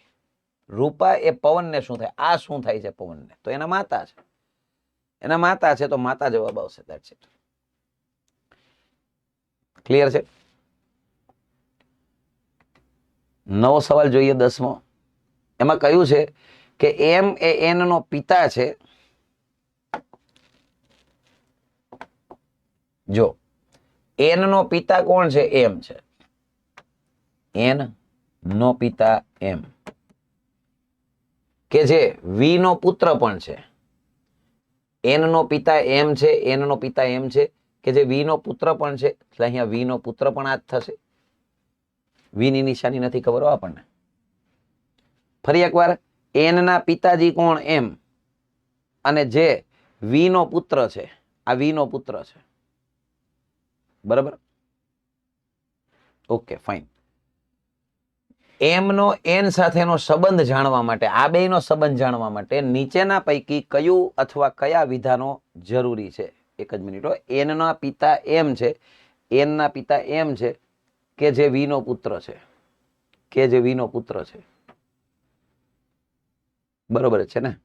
રૂપા એ પવનને શું થાય? આ શું થાય છે પવનને? તો એના માતા છે. એના માતા છે તો માતા જવાબ આવશે. That's it. ક્લિયર છે? નવો સવાલ જોઈએ 10મો. એમાં કયું છે કે એમ એ એન નો પિતા છે. જો એન નો પિતા કોણ છે? એમ છે. એન નો પિતા એમ, કે જે વી નો પુત્ર પણ છે. એન નો પિતા એમ છે, એન નો પિતા એમ છે કે જે વી નો પુત્ર પણ છે. એટલે અહીંયા વી નો પુત્ર પણ આ જ થશે. વી ની નિશાની નથી ખબર આપણને. ફરી એકવાર, એન ના પિતાજી કોણ? એમ. અને જે વી નો પુત્ર છે, આ વી નો પુત્ર છે. બરાબર. Okay fine. એમ નો એન સાથેનો સંબંધ જાણવા માટે, આ બેયનો સંબંધ જાણવા માટે નીચેના પૈકી કયું અથવા કયા વિધાનો જરૂરી છે? એક જ મિનિટ. એન ના પિતા એમ છે, એન ના પિતા એમ છે કે જે વી નો પુત્ર છે, કે જે વી નો પુત્ર છે. બરોબર છે ને?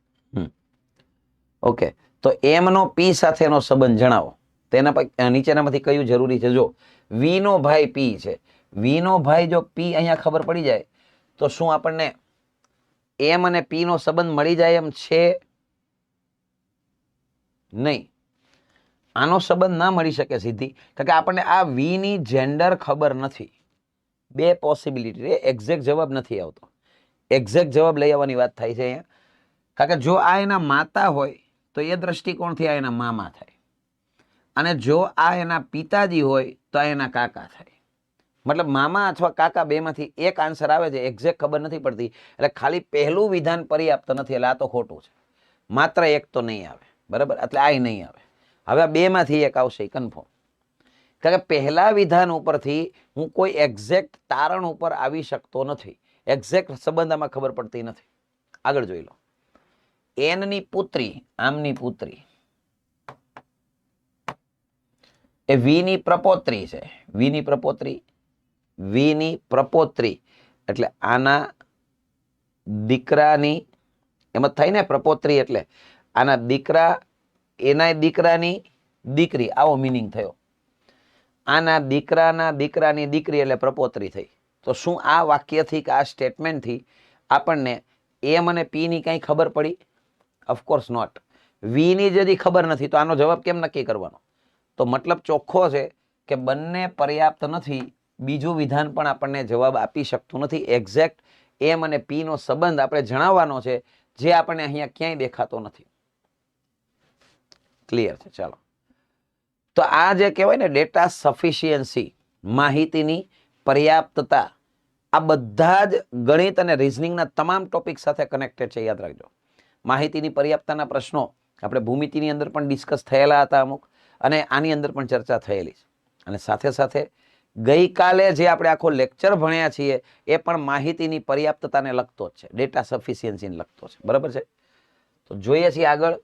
ઓકે. તો એમ નો પી સાથેનો સંબંધ જણાવો. તેના નીચેનામાંથી કયું જરૂરી છે? જો વી નો ભાઈ પી છે, વી નો ભાઈ જો પી અહીંયા ખબર પડી જાય તો શું આપણને એમ અને પી નો સંબંધ મળી જાય એમ છે? નહીં. આનો સંબંધ ના મળી શકે સીધી, કારણ કે આપણને આ વી ની જેન્ડર ખબર નથી. બે પોસિબિલિટી, એક્ઝેક્ટ જવાબ નથી આવતો. એક્ઝેક્ટ જવાબ લઈ આવવાની વાત થાય છે અહીંયા. કારણ કે જો આ એના માતા હોય તો એ દ્રષ્ટિકોણથી આ એના મામા થાય, અને જો આ એના પિતાજી હોય તો આ એના કાકા થાય. મતલબ મામા અથવા કાકા બેમાંથી એક આન્સર આવે છે. એક્ઝેક્ટ ખબર નથી પડતી, એટલે ખાલી પહેલું વિધાન પર્યાપ્ત નથી, એટલે આ તો ખોટું છે. માત્ર એક તો નહીં આવે. બરાબર. એટલે આ નહીં આવે. હવે આ બેમાંથી એક આવશે કન્ફર્મ. કારણ કે પહેલા વિધાન ઉપરથી હું કોઈ એક્ઝેક્ટ તારણ ઉપર આવી શકતો નથી. એક્ઝેક્ટ સંબંધ આમાં ખબર પડતી નથી. આગળ જોઈ લો. એનની પુત્રી, આમની પુત્રી એ વીની પ્રપોત્રી છે. વીની પ્રપોત્રી, વીની પ્રપોત્રી એટલે આના દીકરાની, એમ જ થાય ને પ્રપોત્રી એટલે આના દીકરા, એના દીકરાની દીકરી, આવો મિનિંગ થયો. આના દીકરાના દીકરાની દીકરી એટલે પ્રપોત્રી થઈ. તો શું આ વાક્યથી કે આ સ્ટેટમેન્ટથી આપણને એમ અને પી ની કઈ ખબર પડી? Of course not. વી ની যদি ખબર નથી તો આનો જવાબ કેમ નક્કી કરવાનો? તો મતલબ ચોખ્ખો છે કે બંને પર્યાપ્ત નથી. બીજું વિધાન પણ આપણને જવાબ આપી શકતું નથી. એક્ઝેક્ટ એમ અને પી નો સંબંધ આપણે જણાવવાનો છે, જે આપણને અહીંયા ક્યાંય દેખાતો નથી. ક્લિયર છે? ચાલો. તો આ જે કહેવાય ને ડેટા સફિશિયન્સી, માહિતીની પર્યાપ્તતા, આ બધા જ ગણિત અને રિઝનિંગના તમામ ટોપિક સાથે કનેક્ટેડ છે. યાદ રાખજો. માહિતીની પર્યાપ્તતાના પ્રશ્નો આપણે ભૂમિતિની અંદર પણ ડિસ્કસ થયેલા હતા અમુક, અને આની અંદર પણ ચર્ચા થયેલી છે. અને સાથે સાથે ગઈકાલે જે આપણે આખો લેક્ચર ભણ્યા છીએ એ પણ માહિતીની પર્યાપ્તતાને લગતો જ છે, ડેટા સફિશિયન્સીને લગતો છે. બરાબર છે? તો જોઈએ છીએ આગળ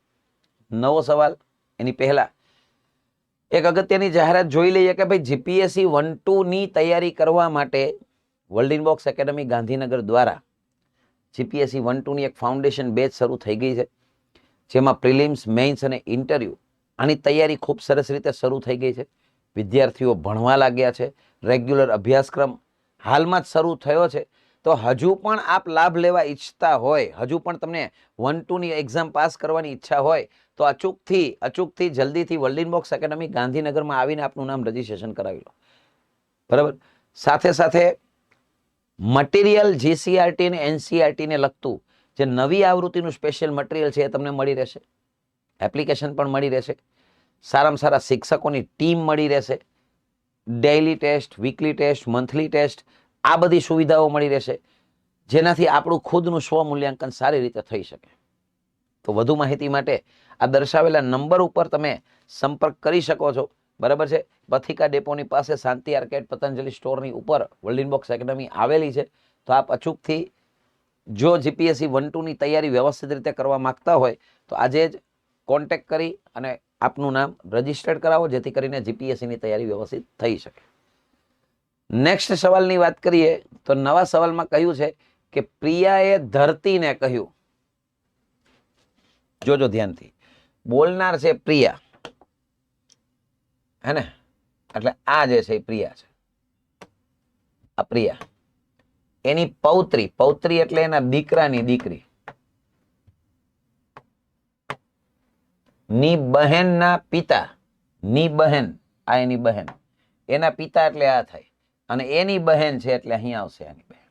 નવો સવાલ. એની પહેલા એક અગત્યની જાહેરાત જોઈ લઈએ કે ભાઈ જીપીએસસી 1-2 ની તૈયારી કરવા માટે વર્લ્ડ ઇનબોક્સ એકેડમી ગાંધીનગર દ્વારા જીપીએસસી 1-2 ની એક ફાઉન્ડેશન બેચ શરૂ થઈ ગઈ છે, જેમાં પ્રિલિમ્સ, મેઇન્સ અને ઇન્ટરવ્યૂ આની તૈયારી ખૂબ સરસ રીતે શરૂ થઈ ગઈ છે. વિદ્યાર્થીઓ ભણવા લાગ્યા છે. રેગ્યુલર અભ્યાસક્રમ હાલમાં જ શરૂ થયો છે. તો હજુ પણ આપ લાભ લેવા ઈચ્છતા હોય, હજુ પણ તમને 1-2 ની એક્ઝામ પાસ કરવાની ઈચ્છા હોય, તો અચૂકથી જલ્દીથી વર્લ્ડ ઇનબોક્સ એકેડમી ગાંધીનગરમાં આવીને આપનું નામ રજીસ્ટ્રેશન કરાવી લો. બરાબર. સાથે સાથે મટીરિયલ જીસીઆરટી અને એનસીઆરટી ને લગતું જે નવી આવૃત્તિનું સ્પેશિયલ મટીરિયલ છે એ તમને મળી રહેશે. એપ્લિકેશન પણ મળી રહેશે. સારામાં સારા શિક્ષકોની ટીમ મળી રહેશે. Daily test, weekly test, monthly test, આ બધી સુવિધાઓ મળી રહેશે, જેનાથી આપણું ખુદનું સ્વમૂલ્યાંકન સારી રીતે થઈ શકે. તો વધુ માહિતી માટે આ દર્શાવેલા નંબર ઉપર તમે સંપર્ક કરી શકો છો. બરાબર છે. પથિકા ડેપોની પાસે શાંતિ આર્કેડ પતંજલિ સ્ટોરની ઉપર વર્લ્ડ ઇનબોક્સ એકેડમી આવેલી છે. તો આપ અચૂકથી જો જીપીએસસી 1-2 ની તૈયારી વ્યવસ્થિત રીતે કરવા માંગતા હોય તો આજે જ કોન્ટેક્ટ કરી અને આપનું નામ રજીસ્ટર્ડ કરાવો, જેથી કરીને જીપીએસસીની તૈયારી વ્યવસ્થિત થઈ શકે. નેક્સ્ટ સવાલની વાત કરીએ તો નવા સવાલમાં કહ્યું છે કે પ્રિયાએ ધરતીને કહ્યું. જોજો ધ્યાનથી, બોલનાર છે પ્રિયા, હે ને? એટલે આ જે છે એ પ્રિયા છે. આ પ્રિયા, એની પૌત્રી એટલે એના દીકરાની દીકરી, ની બહેનના પિતા, ની બહેન, આ એની બહેન, એના પિતા એટલે આ થાય, અને એની બહેન છે એટલે અહીં આવશે આની બહેન.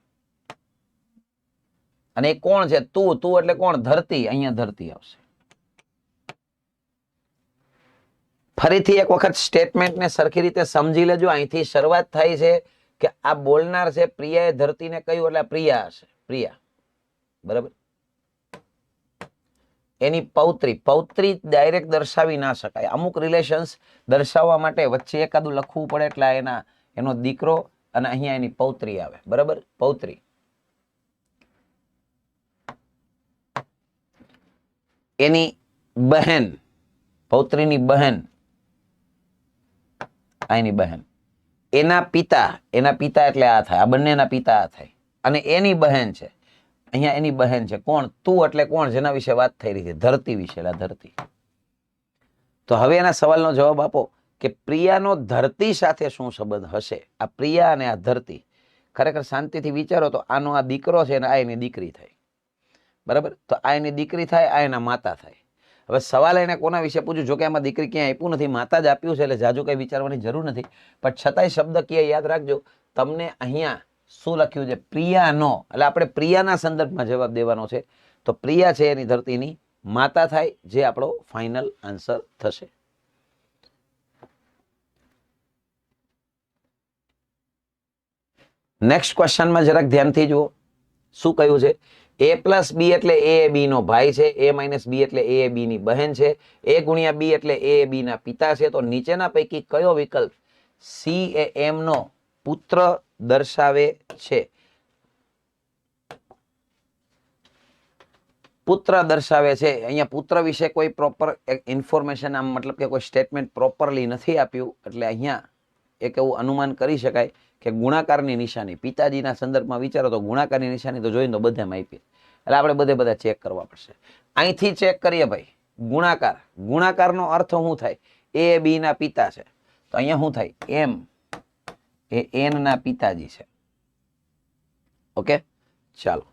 અને એ કોણ છે? તું એટલે કોણ? ધરતી, અહીંયા ધરતી આવશે. ફરીથી એક વખત સ્ટેટમેન્ટને સરખી રીતે સમજી લેજો. અહીંથી શરૂઆત થાય છે કે આ બોલનાર છે પ્રિયાએ ધરતીને કહ્યું, એટલે પ્રિયા હશે. પ્રિયા, બરાબર. એની પૌત્રી ડાયરેક્ટ દર્શાવી ના શકાય. અમુક રિલેશન્સ દર્શાવવા માટે વચ્ચે એકાદું લખવું પડે, એટલે એનો દીકરો અને અહીંયા એની પૌત્રી આવે. બરાબર. પૌત્રી, એની બહેન, પૌત્રીની બહેન, એની બહેન, એના પિતા એટલે આ થાય, આ બંનેના પિતા આ થાય, અને એની બહેન છે, અહીંયા એની બહેન છે. કોણ? તું એટલે કોણ? જેના વિશે વાત થઈ રહી છે, ધરતી વિશે. ધરતી. તો હવે એના સવાલનો જવાબ આપો કે પ્રિયાનો ધરતી સાથે શું સંબંધ હશે? આ પ્રિયા અને આ ધરતી, ખરેખર શાંતિથી વિચારો તો આનો આ દીકરો છે અને આ એની દીકરી થાય. બરાબર. તો આ એની દીકરી થાય, આ એના માતા થાય. હવે સવાલ એને કોના વિશે પૂછ્યું? જોકે આમાં દીકરી ક્યાંય આપ્યું નથી, માતા જ આપ્યું છે, એટલે જાજુ કઈ વિચારવાની જરૂર નથી. પણ છતાંય શબ્દ ક્યાં યાદ રાખજો. તમને અહીંયા શું લખ્યું છે? પ્રિયાનો, એટલે આપણે પ્રિયાના સંદર્ભમાં જવાબ દેવાનો છે. તો પ્રિયા છે એની ધરતીની માતા થાય, જે આપણો ફાઇનલ આન્સર થશે. નેક્સ્ટ ક્વેશ્ચનમાં જરાક ધ્યાનથી જુઓ. શું કહ્યું છે? a+b એટલે a b નો ભાઈ છે, a - b એટલે a b ની બહેન છે, a × b એટલે a b ના પિતા છે. તો નીચેના પૈકી કયો વિકલ્પ c એ m નો પુત્ર દર્શાવે છે? પુત્ર દર્શાવે છે. અહીંયા પુત્ર વિશે કોઈ પ્રોપર ઇન્ફોર્મેશન, આમ મતલબ કે કોઈ સ્ટેટમેન્ટ પ્રોપરલી નથી આપ્યું, એટલે અહીંયા એક એવું અનુમાન કરી શકાય કે ગુણાકારની નિશાની, પિતાજીના સંદર્ભમાં વિચારો તો ગુણાકારની નિશાની તો જોઈને તો બધામાં આપી, એટલે આપણે બધા ચેક કરવા પડશે. અહીંથી ચેક કરીએ ભાઈ. ગુણાકારનો અર્થ શું થાય? એ બી ના પિતા છે, તો અહીંયા શું થાય? એમ એ એન ના પિતાજી છે. ઓકે, ચાલો.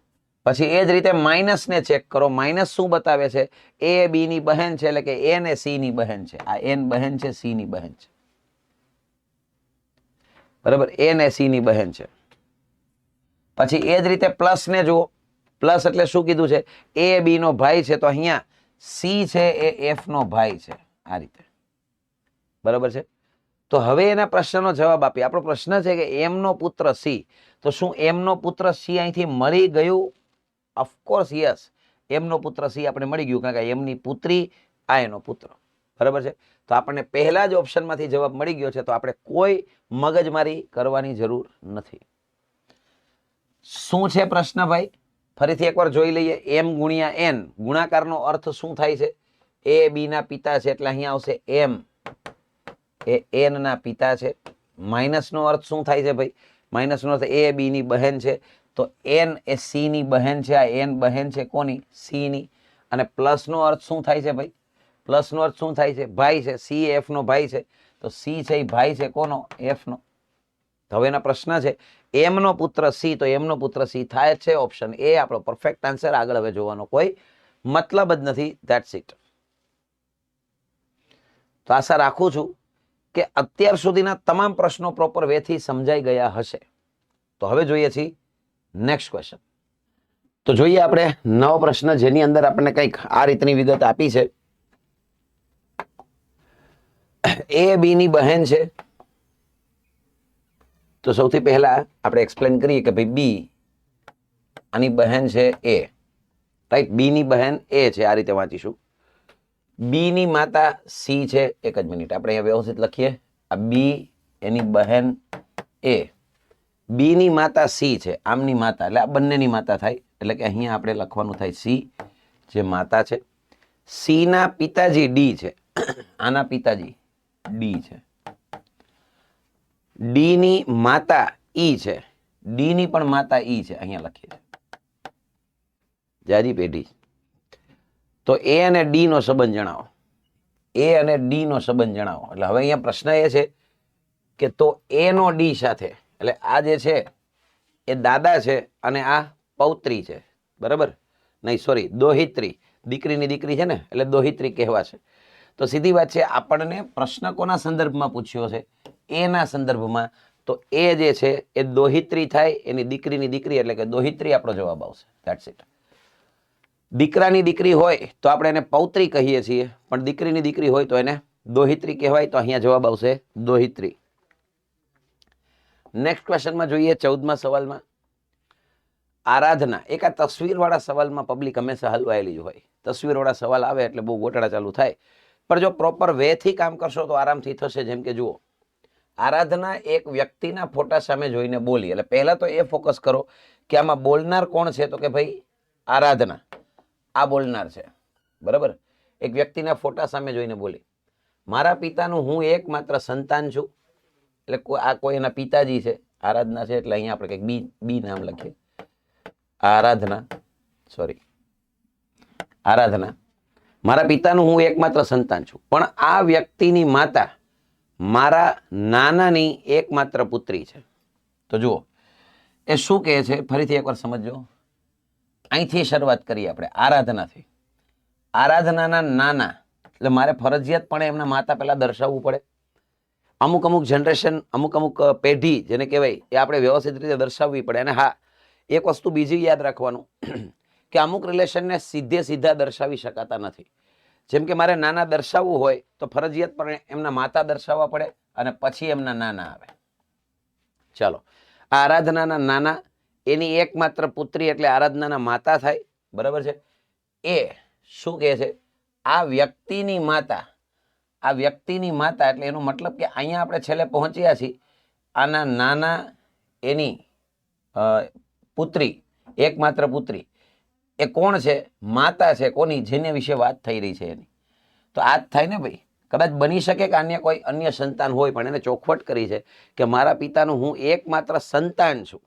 પછી એ જ રીતે માઇનસ ને ચેક કરો. માઇનસ શું બતાવે છે? એ બી ની બહેન છે, એટલે કે એ ને સી ની બહેન છે. આ એન બહેન છે, સી ની બહેન છે. બરાબર. એ ને સી ની બહેન છે. પછી એ જ રીતે પ્લસ ને જુઓ. પ્લસ એટલે શું કીધું છે? એ બી નો ભાઈ છે, તો અહીંયા સી છે એ એફ નો ભાઈ છે. આ રીતે. બરાબર છે. તો હવે એના પ્રશ્નનો જવાબ આપીએ. આપણો પ્રશ્ન છે કે એમ નો પુત્ર સી, તો શું એમ નો પુત્ર સી અહીંથી મળી ગયું? ઓફકોર્સ યસ, એમ નો પુત્ર સી આપણે મળી ગયું, કારણ કે એમની પુત્રી, આ એનો પુત્ર. બરાબર છે. તો આપણને પહેલા જ ઓપ્શનમાંથી જવાબ મળી ગયો છે, તો આપણે કોઈ મગજમારી કરવાની જરૂર નથી. શું છે પ્રશ્ન ભાઈ? ફરીથી એકવાર જોઈ લઈએ. એમ × એન, ગુણાકારનો અર્થ શું થાય છે? એ બી ના પિતા છે, એટલે અહીંયા આવશે એમ એ એન ના પિતા છે. માઇનસ નો અર્થ શું થાય છે ભાઈ? માઇનસ નો અર્થ એ બી ની બહેન છે, તો એન એ સી ની બહેન છે. આ એન બહેન છે કોની? સી ની. અને પ્લસ નો અર્થ શું થાય છે ભાઈ? પ્લસ નો અર્થ શું થાય છે? ભાઈ છે. સી એફ નો ભાઈ છે, તો સી છે એ ભાઈ છે કોનો? એફ નો. હવે એના પ્રશ્ન છે એમ નો પુત્ર સી, તો એમ નો પુત્ર સી થાય છે. ઓપ્શન એ આપણો પરફેક્ટ આન્સર. આગળ હવે જોવાનો કોઈ મતલબ જ નથી. That's it. તો આશા રાખું છું કે અત્યાર સુધીના તમામ પ્રશ્નો પ્રોપર વે થી સમજાઈ ગયા હશે. તો હવે જોઈએ છીએ નેક્સ્ટ ક્વેશ્ચન. તો જોઈએ આપણે નવો પ્રશ્ન, જેની અંદર આપણને કંઈક આ રીતની વિગત આપી છે. એ બી ની બહેન છે. તો સૌથી પહેલા આપણે એક્સપ્લેન કરીએ કે ભાઈ બી આની બહેન છે એ, રાઈટ? બી ની બહેન એ છે, આ રીતે વાંચીશું. બી ની માતા સી છે. એક જ મિનિટ, આપણે અહીંયા વ્યવસ્થિત લખીએ. આ બી એની બહેન એ, બી ની માતા સી છે, આમની માતા, એટલે આ બંનેની માતા થાય. એટલે કે અહીંયા આપણે લખવાનું થાય સી, જે માતા છે. સી ના પિતાજી ડી છે, આના પિતાજી ડી છે. ડી ની માતા ઈ છે, ડી ની પણ માતા ઈ છે, અહીંયા લખીએ છીએ. જાજી પેઢી. તો એ અને ડી નો સંબંધ જણાવો. એ અને ડી નો સંબંધ જણાવો. એટલે હવે અહીંયા પ્રશ્ન એ છે કે તો એ નો ડી સાથે, એટલે આ જે છે એ દાદા છે અને આ પૌત્રી છે, બરાબર? નહીં, સોરી, દોહિત્રી. દીકરીની દીકરી છે ને, એટલે દોહિત્રી કહેવા છે. તો સીધી વાત છે, આપણને પ્રશ્ન કોના સંદર્ભમાં પૂછ્યો છે? એના સંદર્ભમાં. તો એ જે છે એ દોહિત્રી થાય, એની દીકરીની દીકરી, એટલે કે દોહિત્રી આપણો જવાબ આવશે. That's it. દીકરાની દીકરી હોય તો આપણે એને પૌત્રી કહીએ છીએ, પણ દીકરીની દીકરી હોય તો એને દોહિત્રી કહેવાય. તો અહીંયા જવાબ આવશે દોહિત્રી. નેક્સ્ટ ક્વેશ્ચનમાં જોઈએ, 14મા સવાલમાં. આરાધના. એક આ તસવીરવાળા સવાલમાં પબ્લિક હંમેશા હલવાયેલી જ હોય. તસવીરવાળા સવાલ આવે એટલે બહુ ગોટાળા ચાલુ થાય. પણ જો પ્રોપર વે થી કામ કરશો તો આરામથી થશે. જેમ કે જુઓ, આરાધના એક વ્યક્તિના ફોટા સામે જોઈને બોલી. એટલે પહેલા તો એ ફોકસ કરો કે આમાં બોલનાર કોણ છે? તો કે ભાઈ આરાધના આ બોલનાર છે, બરાબર? એક વ્યક્તિના ફોટા સામે જોઈને બોલી, મારા પિતાનું હું એકમાત્ર સંતાન છું. એટલે આ કોઈ એના પિતાજી છે, આરાધના છે. એટલે અહીંયા આપણે કંઈક બી નામ લખીએ. આરાધના, સોરી, આરાધના. મારા પિતાનું હું એકમાત્ર સંતાન છું, પણ આ વ્યક્તિની માતા મારા નાનાની એકમાત્ર પુત્રી છે. તો જુઓ એ શું કહે છે, ફરીથી એકવાર સમજજો. અહીંથી શરૂઆત કરીએ આપણે, આરાધનાથી. આરાધનાના નાના, એટલે મારે ફરજિયાતપણે એમના માતા પહેલા દર્શાવવું પડે. અમુક અમુક જનરેશન, અમુક અમુક પેઢી જેને કહેવાય, એ આપણે વ્યવસ્થિત રીતે દર્શાવવી પડે. અને હા, એક વસ્તુ બીજી યાદ રાખવાનું કે અમુક રિલેશનને સીધા દર્શાવી શકાતા નથી. જેમ કે મારે નાના દર્શાવવું હોય તો ફરજિયાતપણે એમના માતા દર્શાવવા પડે અને પછી એમના નાના આવે. ચાલો, આ આરાધનાના નાના, એની એકમાત્ર પુત્રી એટલે આરાધનાના માતા થાય, બરાબર છે? એ શું કહે છે? આ વ્યક્તિની માતા, આ વ્યક્તિની માતા, એટલે એનો મતલબ કે અહીંયા આપણે છેલ્લે પહોંચ્યા છીએ. આના નાના એની પુત્રી, એકમાત્ર પુત્રી, એ કોણ છે? માતા છે. કોની? જેને વિશે વાત થઈ રહી છે એની. તો આ જ થાય ને ભાઈ. કદાચ બની શકે કે અન્ય કોઈ અન્ય સંતાન હોય, પણ એને ચોખવટ કરી છે કે મારા પિતાનું હું એકમાત્ર સંતાન છું.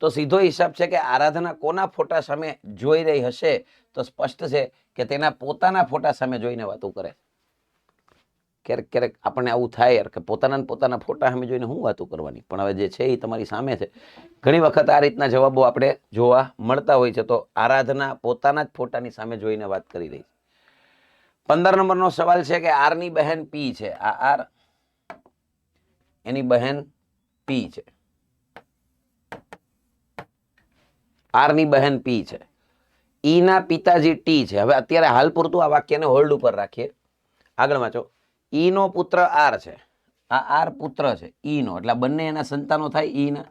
તો સીધો હિસાબ છે કે આરાધના કોના ફોટા સામે જોઈ રહી હશે? તો સ્પષ્ટ છે કે તેના પોતાના ફોટા સામે જોઈને વાતો કરે. ક્યારેક ક્યારેક આપણને આવું થાય કે પોતાના ફોટા સામે જોઈને હું વાતો કરવાની, પણ હવે જે છે એ તમારી સામે છે. ઘણી વખત આ રીતના જવાબો આપણે જોવા મળતા હોય છે. તો આરાધના પોતાના જ ફોટાની સામે જોઈને વાત કરી રહી છે. 15 નંબરનો સવાલ છે કે આર ની બહેન પી છે. આ આર, એની બહેન પી છે. આર ની બહેન પી છે. ઈ ના પિતાજી ટી છે. હવે અત્યારે હાલ પૂરતું આ વાક્યને હોલ્ડ ઉપર રાખીએ. આગળ વાંચો. ઈ નો પુત્ર આર છે. આ આર પુત્ર છે ઈ નો, એટલે બંને એના સંતાનો થાય. ઈ ના,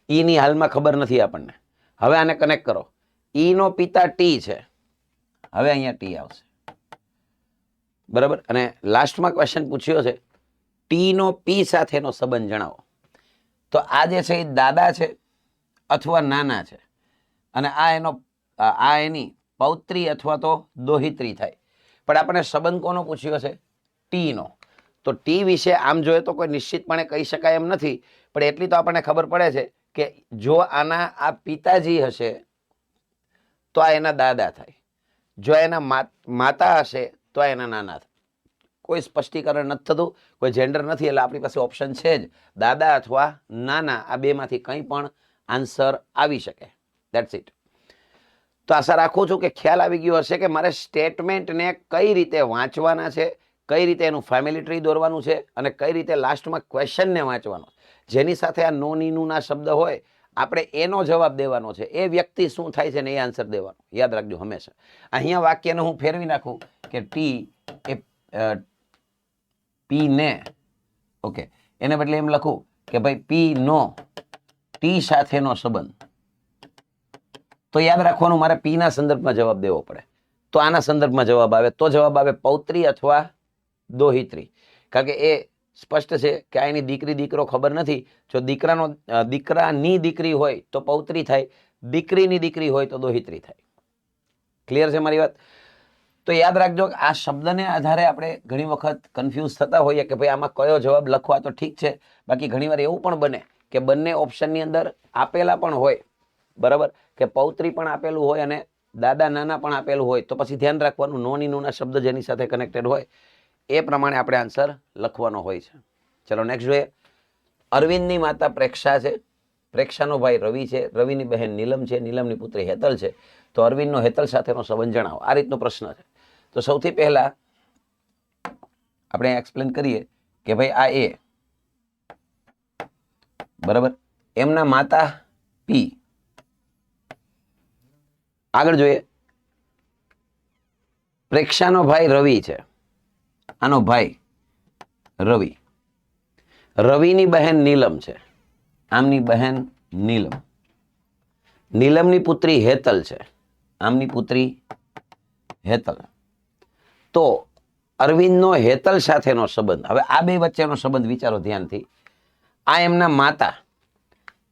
ઈ ની હાલમાં ખબર નથી આપણને. હવે આને કનેક્ટ કરો. ઈ નો પિતા ટી છે. હવે અહીંયા ટી આવશે, બરાબર? અને લાસ્ટમાં ક્વેશ્ચન પૂછ્યો છે ટી નો પી સાથેનો સંબંધ જણાવો. તો આ જે છે એ દાદા છે અથવા નાના છે, અને આ એની પૌત્રી અથવા તો દોહિત્રી થાય. પણ આપણે સંબંધ કોનો પૂછ્યો છે? ટી નો. તો ટી વિશે આમ જોઈએ તો કોઈ નિશ્ચિતપણે કહી શકાય એમ નથી, પણ એટલી તો આપણને ખબર પડે છે કે જો આના આ પિતાજી હશે તો આ એના દાદા થાય, જો એના માતા હશે તો આ એના નાના થાય. કોઈ સ્પષ્ટીકરણ નથી થતું, કોઈ જેન્ડર નથી, એટલે આપણી પાસે ઓપ્શન છે જ દાદા અથવા નાના. આ બેમાંથી કંઈ પણ આન્સર આવી શકે. That's it. તો આશા રાખું છું કે ખ્યાલ આવી ગયો હશે કે મારે સ્ટેટમેન્ટને કઈ રીતે વાંચવાના છે, કઈ રીતે એનું ફેમિલી ટ્રી દોરવાનું છે અને કઈ રીતે લાસ્ટમાં ક્વેશ્ચનને વાંચવાનો, જેની સાથે આ નો નીનુના શબ્દ હોય આપણે એનો જવાબ દેવાનો છે. એ વ્યક્તિ શું થાય છે ને એ આન્સર દેવાનો. યાદ રાખજો હંમેશા. અહીંયા વાક્યને હું ફેરવી નાખું કે ટી એ પી ને, ઓકે, એને બદલે એમ લખું કે ભાઈ પી નો ટી સાથેનો સંબંધ. તો યાદ રાખવાનું મારે પી ના સંદર્ભમાં જવાબ દેવો પડે. તો આના સંદર્ભમાં જવાબ આવે તો જવાબ આવે પૌત્રી અથવા દોહિત્રી. કારણ કે એ સ્પષ્ટ છે કે આ એની દીકરી દીકરો ખબર નથી. જો દીકરાની દીકરી હોય તો પૌત્રી થાય, દીકરીની દીકરી હોય તો દોહિત્રી થાય. ક્લિયર છે મારી વાત? તો યાદ રાખજો કે આ શબ્દને આધારે આપણે ઘણી વખત કન્ફ્યુઝ થતા હોઈએ કે ભાઈ આમાં કયો જવાબ લખવા. તો ઠીક છે, બાકી ઘણીવાર એવું પણ બને કે બંને ઓપ્શનની અંદર આપેલા પણ હોય, બરાબર, કે પૌત્રી પણ આપેલું હોય અને દાદા નાના પણ આપેલું હોય. તો પછી ધ્યાન રાખવાનું નો નીનુના શબ્દ જેની સાથે કનેક્ટેડ હોય એ પ્રમાણે આપણે આન્સર લખવાનો હોય છે. ચલો નેક્સ્ટ જોઈએ. અરવિંદની માતા પ્રેક્ષા છે, પ્રેક્ષાનો ભાઈ રવિ છે, રવિની બહેન નીલમ છે, નીલમની પુત્રી હેતલ છે. તો અરવિંદનો હેતલ સાથેનો સંબંધ જણાવો. આ રીતનો પ્રશ્ન છે. તો સૌથી પહેલા આપણે એક્સપ્લેન કરીએ કે ભાઈ આ એ, બરાબર, એમના માતા પી. આગળ જોઈએ, પ્રેક્ષાનો ભાઈ રવિ છે, આનો ભાઈ રવિ. રવિની બહેન નીલમ છે, આમની બહેન નીલમ. નીલમની પુત્રી હેતલ છે, આમની પુત્રી હેતલ. તો અરવિંદનો હેતલ સાથેનો સંબંધ. હવે આ બે વચ્ચેનો સંબંધ વિચારો ધ્યાનથી. આ એમના માતા,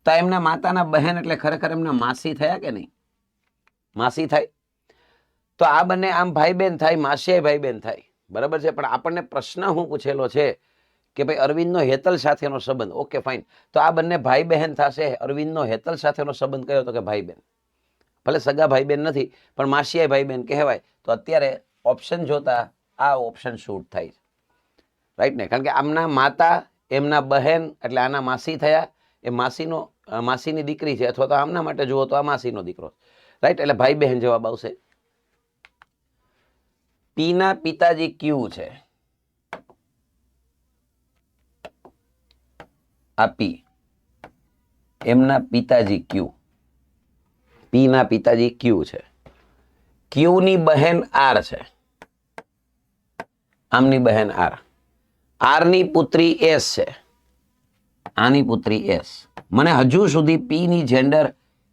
તો એમના માતાના બહેન એટલે ખરેખર એમના માસી થયા કે નહીં? માસી થાય. તો આ બંને આમ ભાઈ બહેન થાય, માસી ભાઈ બહેન થાય, બરાબર છે. પણ આપણને પ્રશ્ન શું પૂછેલો છે કે ભાઈ અરવિંદનો હેતલ સાથેનો સંબંધ. ઓકે ફાઇન, તો આ બંને ભાઈ બહેન થશે. અરવિંદનો હેતલ સાથેનો સંબંધ કયો? તો કે ભાઈ બહેન. ભલે સગા ભાઈ બહેન નથી પણ માસીયાઈ ભાઈ બહેન કહેવાય. તો અત્યારે ઓપ્શન જોતા આ ઓપ્શન શૂટ થાય છે, રાઈટ ને? કારણ કે આમના માતા એમના બહેન એટલે આના માસી થયા. એ માસીની દીકરી છે, અથવા તો આમના માટે જુઓ તો આ માસીનો દીકરો, રાઈટ? એટલે ભાઈ બહેન જવાબ આવશે. પીના પિતાજી ક્યુ છે, આ પી, એમના પિતાજી ક્યુ. પીના પિતાજી ક્યુ છે. ક્યુની બહેન આર છે, આમની બહેન આર. આરની પુત્રી એસ છે, આની પુત્રી એસ. મને હજુ સુધી પી ની જેન્ડર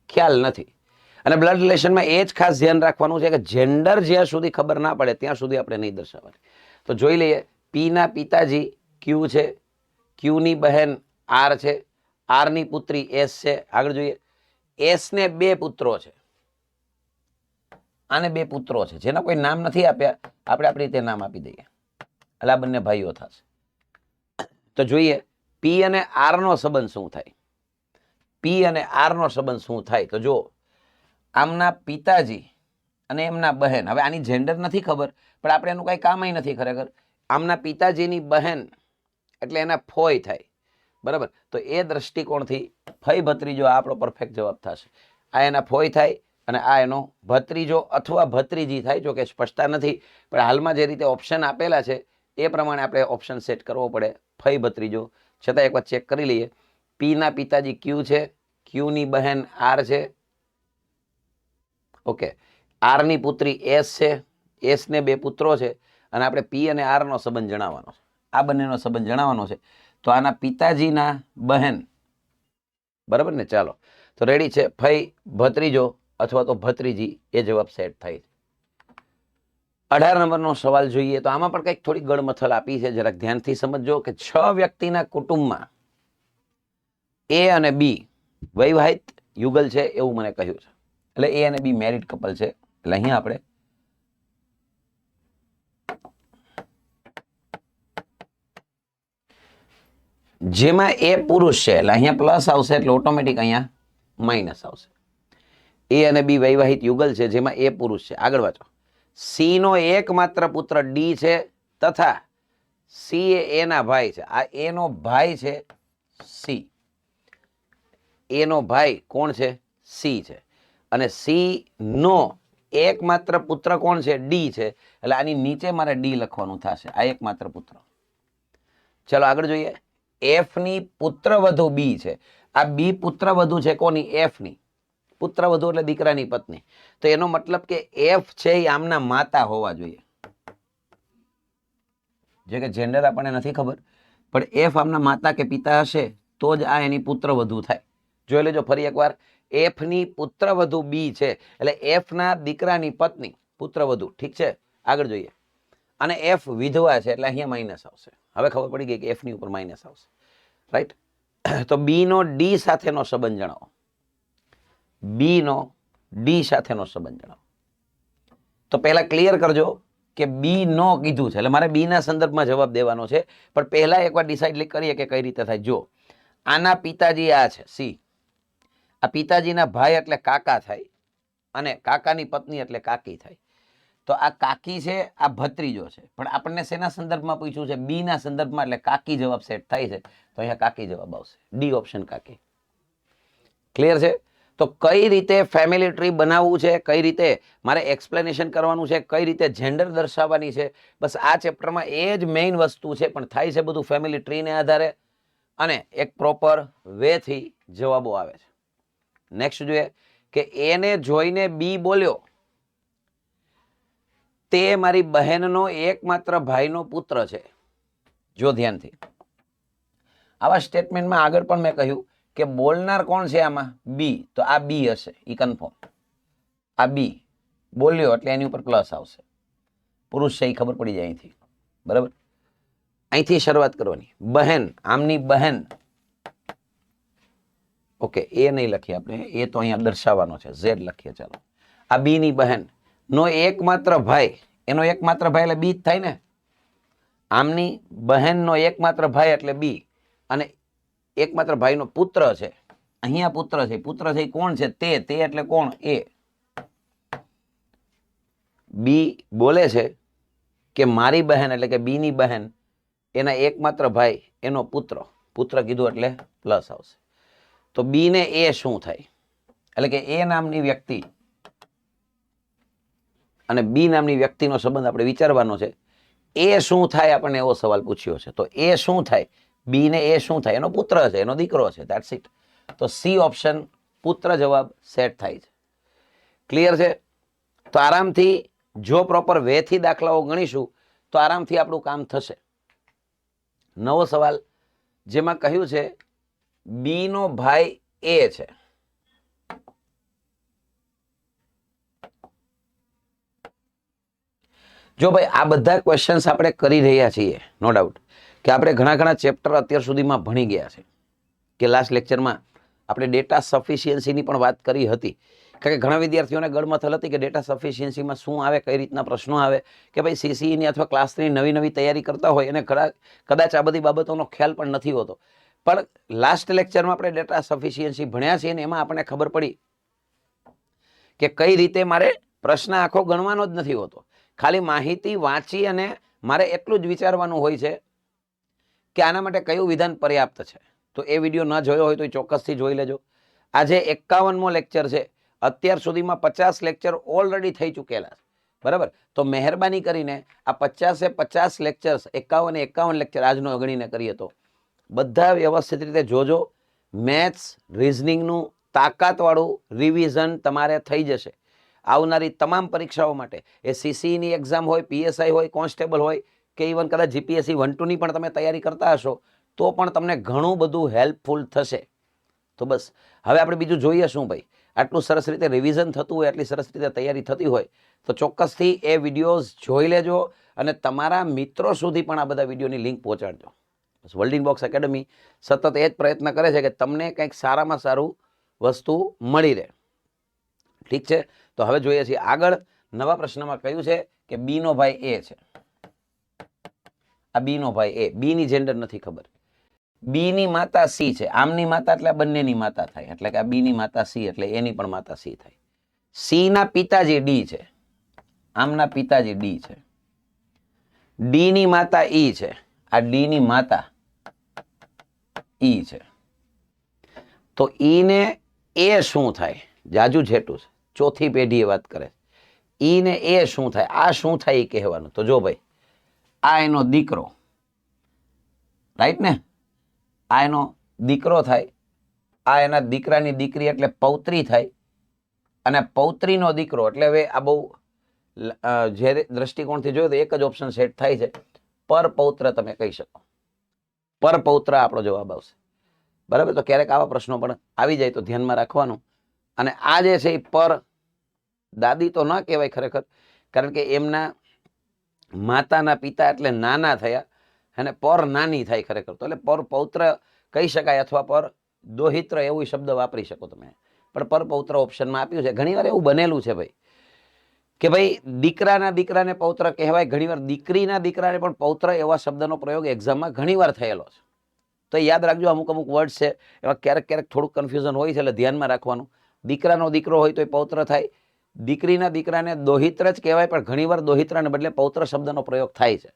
ખ્યાલ નથી. અને બ્લડ રિલેશનમાં એ જ ખાસ ધ્યાન રાખવાનું છે કે જેન્ડર જ્યાં સુધી ખબર ના પડે ત્યાં સુધી આપણે નહીં દર્શાવવાની. તો જોઈ લઈએ. પીના પિતાજી ક્યુ છે, ક્યુની બહેન આર છે, આરની પુત્રી એસ છે. આગળ જોઈએ. એસને બે પુત્રો છે, આને બે પુત્રો છે જેના કોઈ નામ નથી આપ્યા, આપણે આપણી રીતે નામ આપી દઈએ. એટલે આ બંને ભાઈઓ થશે. તો જોઈએ પી અને આર નો સંબંધ શું થાય. પી અને આર નો સંબંધ શું થાય? તો જો આમના પિતાજી અને એમના બહેન. હવે આની જેન્ડર નથી ખબર, પણ આપણે એનું કઈ કામ નથી ખરેખર. આમના પિતાજીની બહેન એટલે એના ફોય થાય, બરાબર? તો એ દ્રષ્ટિકોણથી ફઈ ભત્રીજો આપણો પરફેક્ટ જવાબ થશે. આ એના ફોય થાય અને આ એનો ભત્રીજો અથવા ભત્રીજી થાય. જો કે સ્પષ્ટતા નથી, પણ હાલમાં જે રીતે ઓપ્શન આપેલા છે એ પ્રમાણે આપણે ઓપ્શન સેટ કરવો પડે. ફઈ ભત્રીજો. છતાં એક વાર ચેક કરી લઈએ. પીના પિતાજી ક્યુ છે, ક્યુની બહેન આર છે, ઓકે. આરની પુત્રી એસ છે, એસને બે પુત્રો છે, અને આપણે પી અને આર નો સંબંધ જણાવવાનો છે. આ બંનેનો સંબંધ જણાવવાનો છે. તો આના પિતાજીના બહેન, બરાબર ને? ચાલો તો રેડી છે. ફઈ ભત્રીજો અથવા તો ભત્રીજી એ જવાબ સેટ થાય છે. 18 નંબરનો સવાલ જોઈએ. તો આમાં પણ કંઈક થોડી ગળમથલ આપી છે, જરાક ધ્યાનથી સમજો કે 6 વ્યક્તિના કુટુંબમાં એ અને બી વૈવાહિક યુગલ છે એવું મને કહ્યું છે. એટલે એ અને બી મેરિડ કપલ છે. એટલે અહીંયા આપણે જેમાં એ પુરુષ છે એટલે અહીંયા પ્લસ આવશે એટલે ઓટોમેટિક અહીંયા માઇનસ આવશે. એ અને બી વૈવાહિક યુગલ છે જેમાં એ પુરુષ છે. આગળ વાંચો. સી નો એકમાત્ર પુત્ર ડી છે તથા સી એ એના ભાઈ છે. આ એનો ભાઈ છે સી. એનો ભાઈ કોણ છે? સી છે. અને સી નો એકમાત્ર પુત્ર કોણ છે? ડી છે. એટલે આની નીચે મારે ડી લખવાનું થશે. આ એકમાત્ર પુત્ર. ચલો આગળ જોઈએ. એફ ની પુત્રવધુ બી છે. આ બી પુત્રવધુ છે કોની? એફ ની. પુત્રવધુ એટલે દીકરાની પત્ની. તો એનો મતલબ કે એફ છે એ આમના માતા હોવા જોઈએ. જે કે જેન્ડર આપણને નથી ખબર, પણ એફ આમના માતા કે પિતા હશે તો જ આ એની પુત્રવધુ થાય. જોઈ લેજો ફરી એકવાર. એફ ની પુત્રવધુ બી છે એટલે એફ ના દીકરાની પત્ની પુત્રવધુ. ઠીક છે, આગળ જોઈએ. અને એફ વિધવા છે એટલે અહીંયા માઇનસ આવશે. હવે ખબર પડી ગઈ કે એફ ની ઉપર માઇનસ આવશે, રાઈટ? તો બી નો ડી સાથેનો સંબંધ જણાવો. બી નો ડી સાથેનો સંબંધ જણાવો. તો પહેલા ક્લિયર કરજો કે બી નો કીધું છે એટલે મારે બી ના સંદર્ભમાં જવાબ દેવાનો છે. પણ પહેલા એકવાર ડિસાઇડ કરીએ કે કઈ રીતે થાય. જો આના પિતાજી આ છે સી. આ પિતાજીના ભાઈ એટલે કાકા થાય અને કાકાની પત્ની એટલે કાકી થાય. તો આ કાકી છે, આ ભત્રીજો છે. પણ આપણને શેના સંદર્ભમાં પૂછ્યું છે? બી ના સંદર્ભમાં, એટલે કાકી જવાબ સેટ થાય છે. તો અહીંયા કાકી જવાબ આવશે. ડી ઓપ્શન કાકી. ક્લિયર છે? તો કઈ રીતે ફેમિલી ટ્રી બનાવવું છે, કઈ રીતે મારે એક્સપ્લેનેશન કરવાનું છે, કઈ રીતે જેન્ડર દર્શાવવાની છે, બસ આ ચેપ્ટરમાં એ જ મેઇન વસ્તુ છે. પણ થાય છે બધું ફેમિલી ટ્રીને આધારે અને એક પ્રોપર વેથી જવાબો આવે છે. નેક્સ્ટ જોઈએ કે એને જોઈને બી બોલ્યો, તે મારી બહેનનો એકમાત્ર ભાઈનો પુત્ર છે. જો ધ્યાનથી, આવા સ્ટેટમેન્ટમાં આગળ પણ મેં કહ્યું કે બોલનાર કોણ છે આમાં? બી. તો આ બી હશે, ઈ કન્ફર્મ. આ બી બોલ્યો એટલે એની ઉપર પ્લસ આવશે. પુરુષ છે એ ખબર પડી જાય અહીંથી, બરાબર? અહીંથી શરૂઆત કરવાની. બહેન, આમની બહેન. ઓકે, એ નહીં લખીએ આપણે, એ તો અહીંયા દર્શાવવાનો છે, ઝેડ લખીએ. ચાલો, આ બી ની બહેન નો એકમાત્ર ભાઈ, એનો એકમાત્ર ભાઈ એટલે બી જ થાય ને. આમની બહેનનો એકમાત્ર ભાઈ એટલે બી, અને એકમાત્ર ભાઈનો પુત્ર છે. અહીંયા પુત્ર છે. પુત્ર છે કોણ છે? તે. તે એટલે કોણ? એ. બી બોલે છે કે મારી બહેન એટલે કે બી ની બહેન, એના એકમાત્ર ભાઈ, એનો પુત્ર. પુત્ર કીધું એટલે પ્લસ આવશે. તો બી ને એ શું થાય? એટલે કે એ નામની વ્યક્તિ અને બી નામની વ્યક્તિનો સંબંધ આપણે વિચારવાનો છે. એ શું થાય? આપણને એવો સવાલ પૂછ્યો છે. તો એ શું થાય? બી ને એ શું થાય? એનો પુત્ર છે, એનો દીકરો છે. That's it. તો સી ઓપ્શન પુત્ર જવાબ સેટ થાય છે. ક્લિયર છે? તો આરામથી જો પ્રોપર વેથી દાખલાઓ ગણીશું તો આરામથી આપણું કામ થશે. નવો સવાલ જેમાં કહ્યું છે બી નો ભાઈ એ છે. જો ભાઈ આ બધા ક્વેશ્ચન્સ આપણે કરી રહ્યા છીએ, નો ડાઉટ કે આપણે ઘણા ચેપ્ટર અત્યાર સુધીમાં ભણી ગયા છે. કે લાસ્ટ લેક્ચરમાં આપણે ડેટા સફિશિયન્સીની પણ વાત કરી હતી. કારણ કે ઘણા વિદ્યાર્થીઓને ગળમથલ હતી કે ડેટા સફિશિયન્સીમાં શું આવે, કઈ રીતના પ્રશ્નો આવે, કે ભાઈ સીસીઈની અથવા ક્લાસ 3 નવી તૈયારી કરતા હોય એને કદાચ આ બધી બાબતોનો ખ્યાલ પણ નથી હોતો. પણ લાસ્ટ લેક્ચરમાં આપણે ડેટા સફિશિયન્સી ભણ્યા છીએ અને એમાં આપણને ખબર પડી કે કઈ રીતે મારે પ્રશ્ન આખો ગણવાનો જ નથી હોતો. ખાલી માહિતી વાંચી અને મારે એટલું જ વિચારવાનું હોય છે કે આના માટે કયું વિધાન પર્યાપ્ત છે. તો એ વિડીયો ન જોયો હોય તો ચોક્કસથી જોઈ લેજો. આજે 51મો લેક્ચર છે. અત્યાર સુધીમાં 50 લેક્ચર ઓલરેડી થઈ ચૂકેલા છે, બરાબર? તો મહેરબાની કરીને આ 50 લેક્ચર્સ, 51 લેક્ચર આજનો ગણીને કરીએ તો બધા વ્યવસ્થિત રીતે જોજો. મેથ્સ, રિઝનિંગનું તાકાતવાળું રિવિઝન તમારે થઈ જશે. આવનારી તમામ પરીક્ષાઓ માટે, એ સીસીઈની એક્ઝામ હોય, પીએસઆઈ હોય, કોન્સ્ટેબલ હોય કે ઇવન કદાચ જીપીએસસી 1-2ની પણ તમે તૈયારી કરતા હશો તો પણ તમને ઘણું બધું હેલ્પફુલ થશે. તો બસ હવે આપણે બીજું જોઈએ શું ભાઈ? આટલું સરસ રીતે રિવિઝન થતું હોય, આટલી સરસ રીતે તૈયારી થતી હોય તો ચોક્કસથી એ વિડીયોઝ જોઈ લેજો અને તમારા મિત્રો સુધી પણ આ બધા વિડીયોની લિંક પહોંચાડજો. બસ વર્લ્ડ ઇનબોક્સ એકેડમી સતત એ જ પ્રયત્ન કરે છે કે તમને કંઈક સારામાં સારું વસ્તુ મળી રહે. ઠીક છે? તો હવે જોઈએ છીએ આગળ. નવા પ્રશ્નમાં કહ્યું છે કે બી નો ભાઈ એ છે. આ બી નો ભાઈ એ, બી ની જેન્ડર નથી ખબર. બી ની માતા સી છે, આમની માતા એટલે આ બંનેની માતા થાય, એટલે કે આ બી ની માતા સી એટલે એની પણ માતા સી થાય. સી ના પિતાજી ડી છે, આમના પિતાજી ડી છે. ડી ની માતા ઈ છે, આ ડી ની માતા ઈ છે. તો ઈ ને એ શું થાય? જાજુ છેટું છે, ચોથી પેઢીએ વાત કરે. ઈ ને એ શું થાય? આ શું થાય એ કહેવાનું. તો જો ભાઈ, આ એનો દીકરો, રાઈટ ને? આ એનો દીકરો થાય, આ એના દીકરાની દીકરી એટલે પૌત્રી થાય, અને પૌત્રીનો દીકરો એટલે હવે આ બહુ જે દ્રષ્ટિકોણથી જોયું તો એક જ ઓપ્શન સેટ થાય છે, પર પૌત્ર તમે કહી શકો. પર પૌત્ર આપણો જવાબ આવશે. બરાબર? તો ક્યારેક આવા પ્રશ્નો પણ આવી જાય તો ધ્યાનમાં રાખવાનું. અને આ જે છે એ પર દાદી તો ન કહેવાય ખરેખર, કારણ કે એમના માતાના પિતા એટલે નાના થયા, અને પર નાની થાય ખરેખર. તો એટલે પર પૌત્ર કહી શકાય, અથવા પર દોહિત્ર એવું શબ્દ વાપરી શકો તમે. પણ પર પૌત્ર ઓપ્શનમાં આપ્યું છે. ઘણીવાર એવું બનેલું છે ભાઈ, કે ભાઈ દીકરાના દીકરાને પૌત્ર કહેવાય, ઘણીવાર દીકરીના દીકરાને પણ પૌત્ર એવા શબ્દનો પ્રયોગ એક્ઝામમાં ઘણીવાર થયેલો છે. તો યાદ રાખજો, અમુક અમુક વર્ડ છે એમાં ક્યારેક ક્યારેક થોડુંક કન્ફ્યુઝન હોય છે, એટલે ધ્યાનમાં રાખવાનું. દીકરાનો દીકરો હોય તો એ પૌત્ર થાય, દીકરીના દીકરાને દોહિત્ર જ કહેવાય, પણ ઘણીવાર દોહિત્રને બદલે પૌત્ર શબ્દનો પ્રયોગ થાય છે.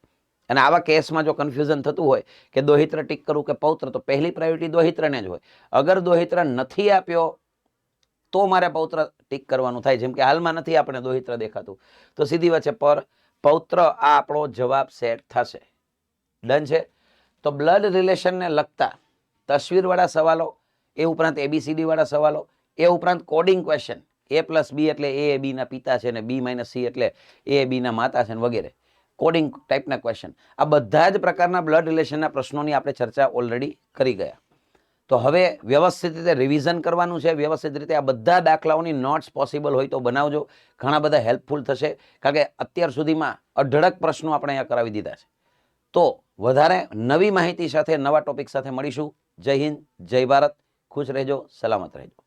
અને આવા કેસમાં જો કન્ફ્યુઝન થતું હોય કે દોહિત્ર ટીક કરવું કે પૌત્ર, તો પહેલી પ્રાયોરિટી દોહિત્રને જ હોય. અગર દોહિત્ર નથી આપ્યો તો મારે પૌત્ર ટીક કરવાનું થાય. જેમ કે હાલમાં નથી આપણે દોહિત્ર દેખાતું, તો સીધી વાત છે પર પૌત્ર આ આપણો જવાબ સેટ થશે. ડન છે? તો બ્લડ રિલેશનને લગતા તસવીરવાળા સવાલો, એ ઉપરાંત એબીસીડી વાળા સવાલો, એ ઉપરાંત કોડિંગ ક્વેશ્ચન, એ પ્લસ બી એટલે એ બી ના પિતા છે, ને બી માઇનસ સી એટલે એ બી ના માતા છે, વગેરે કોડિંગ ટાઈપના ક્વેશ્ચન, આ બધા જ પ્રકારના બ્લડ રિલેશનના પ્રશ્નોની આપણે ચર્ચા ઓલરેડી કરી ગયા. તો હવે વ્યવસ્થિત રીતે રિવિઝન કરવાનું છે. વ્યવસ્થિત રીતે આ બધા દાખલાઓની નોટ્સ પોસિબલ હોય તો બનાવજો, ઘણા બધા હેલ્પફુલ થશે. કારણ કે અત્યાર સુધીમાં અઢળક પ્રશ્નો આપણે અહીંયા કરાવી દીધા છે. તો વધારે નવી માહિતી સાથે, નવા ટોપિક સાથે મળીશું. જય હિન્દ, જય ભારત, ખુશ રહેજો, સલામત રહેજો.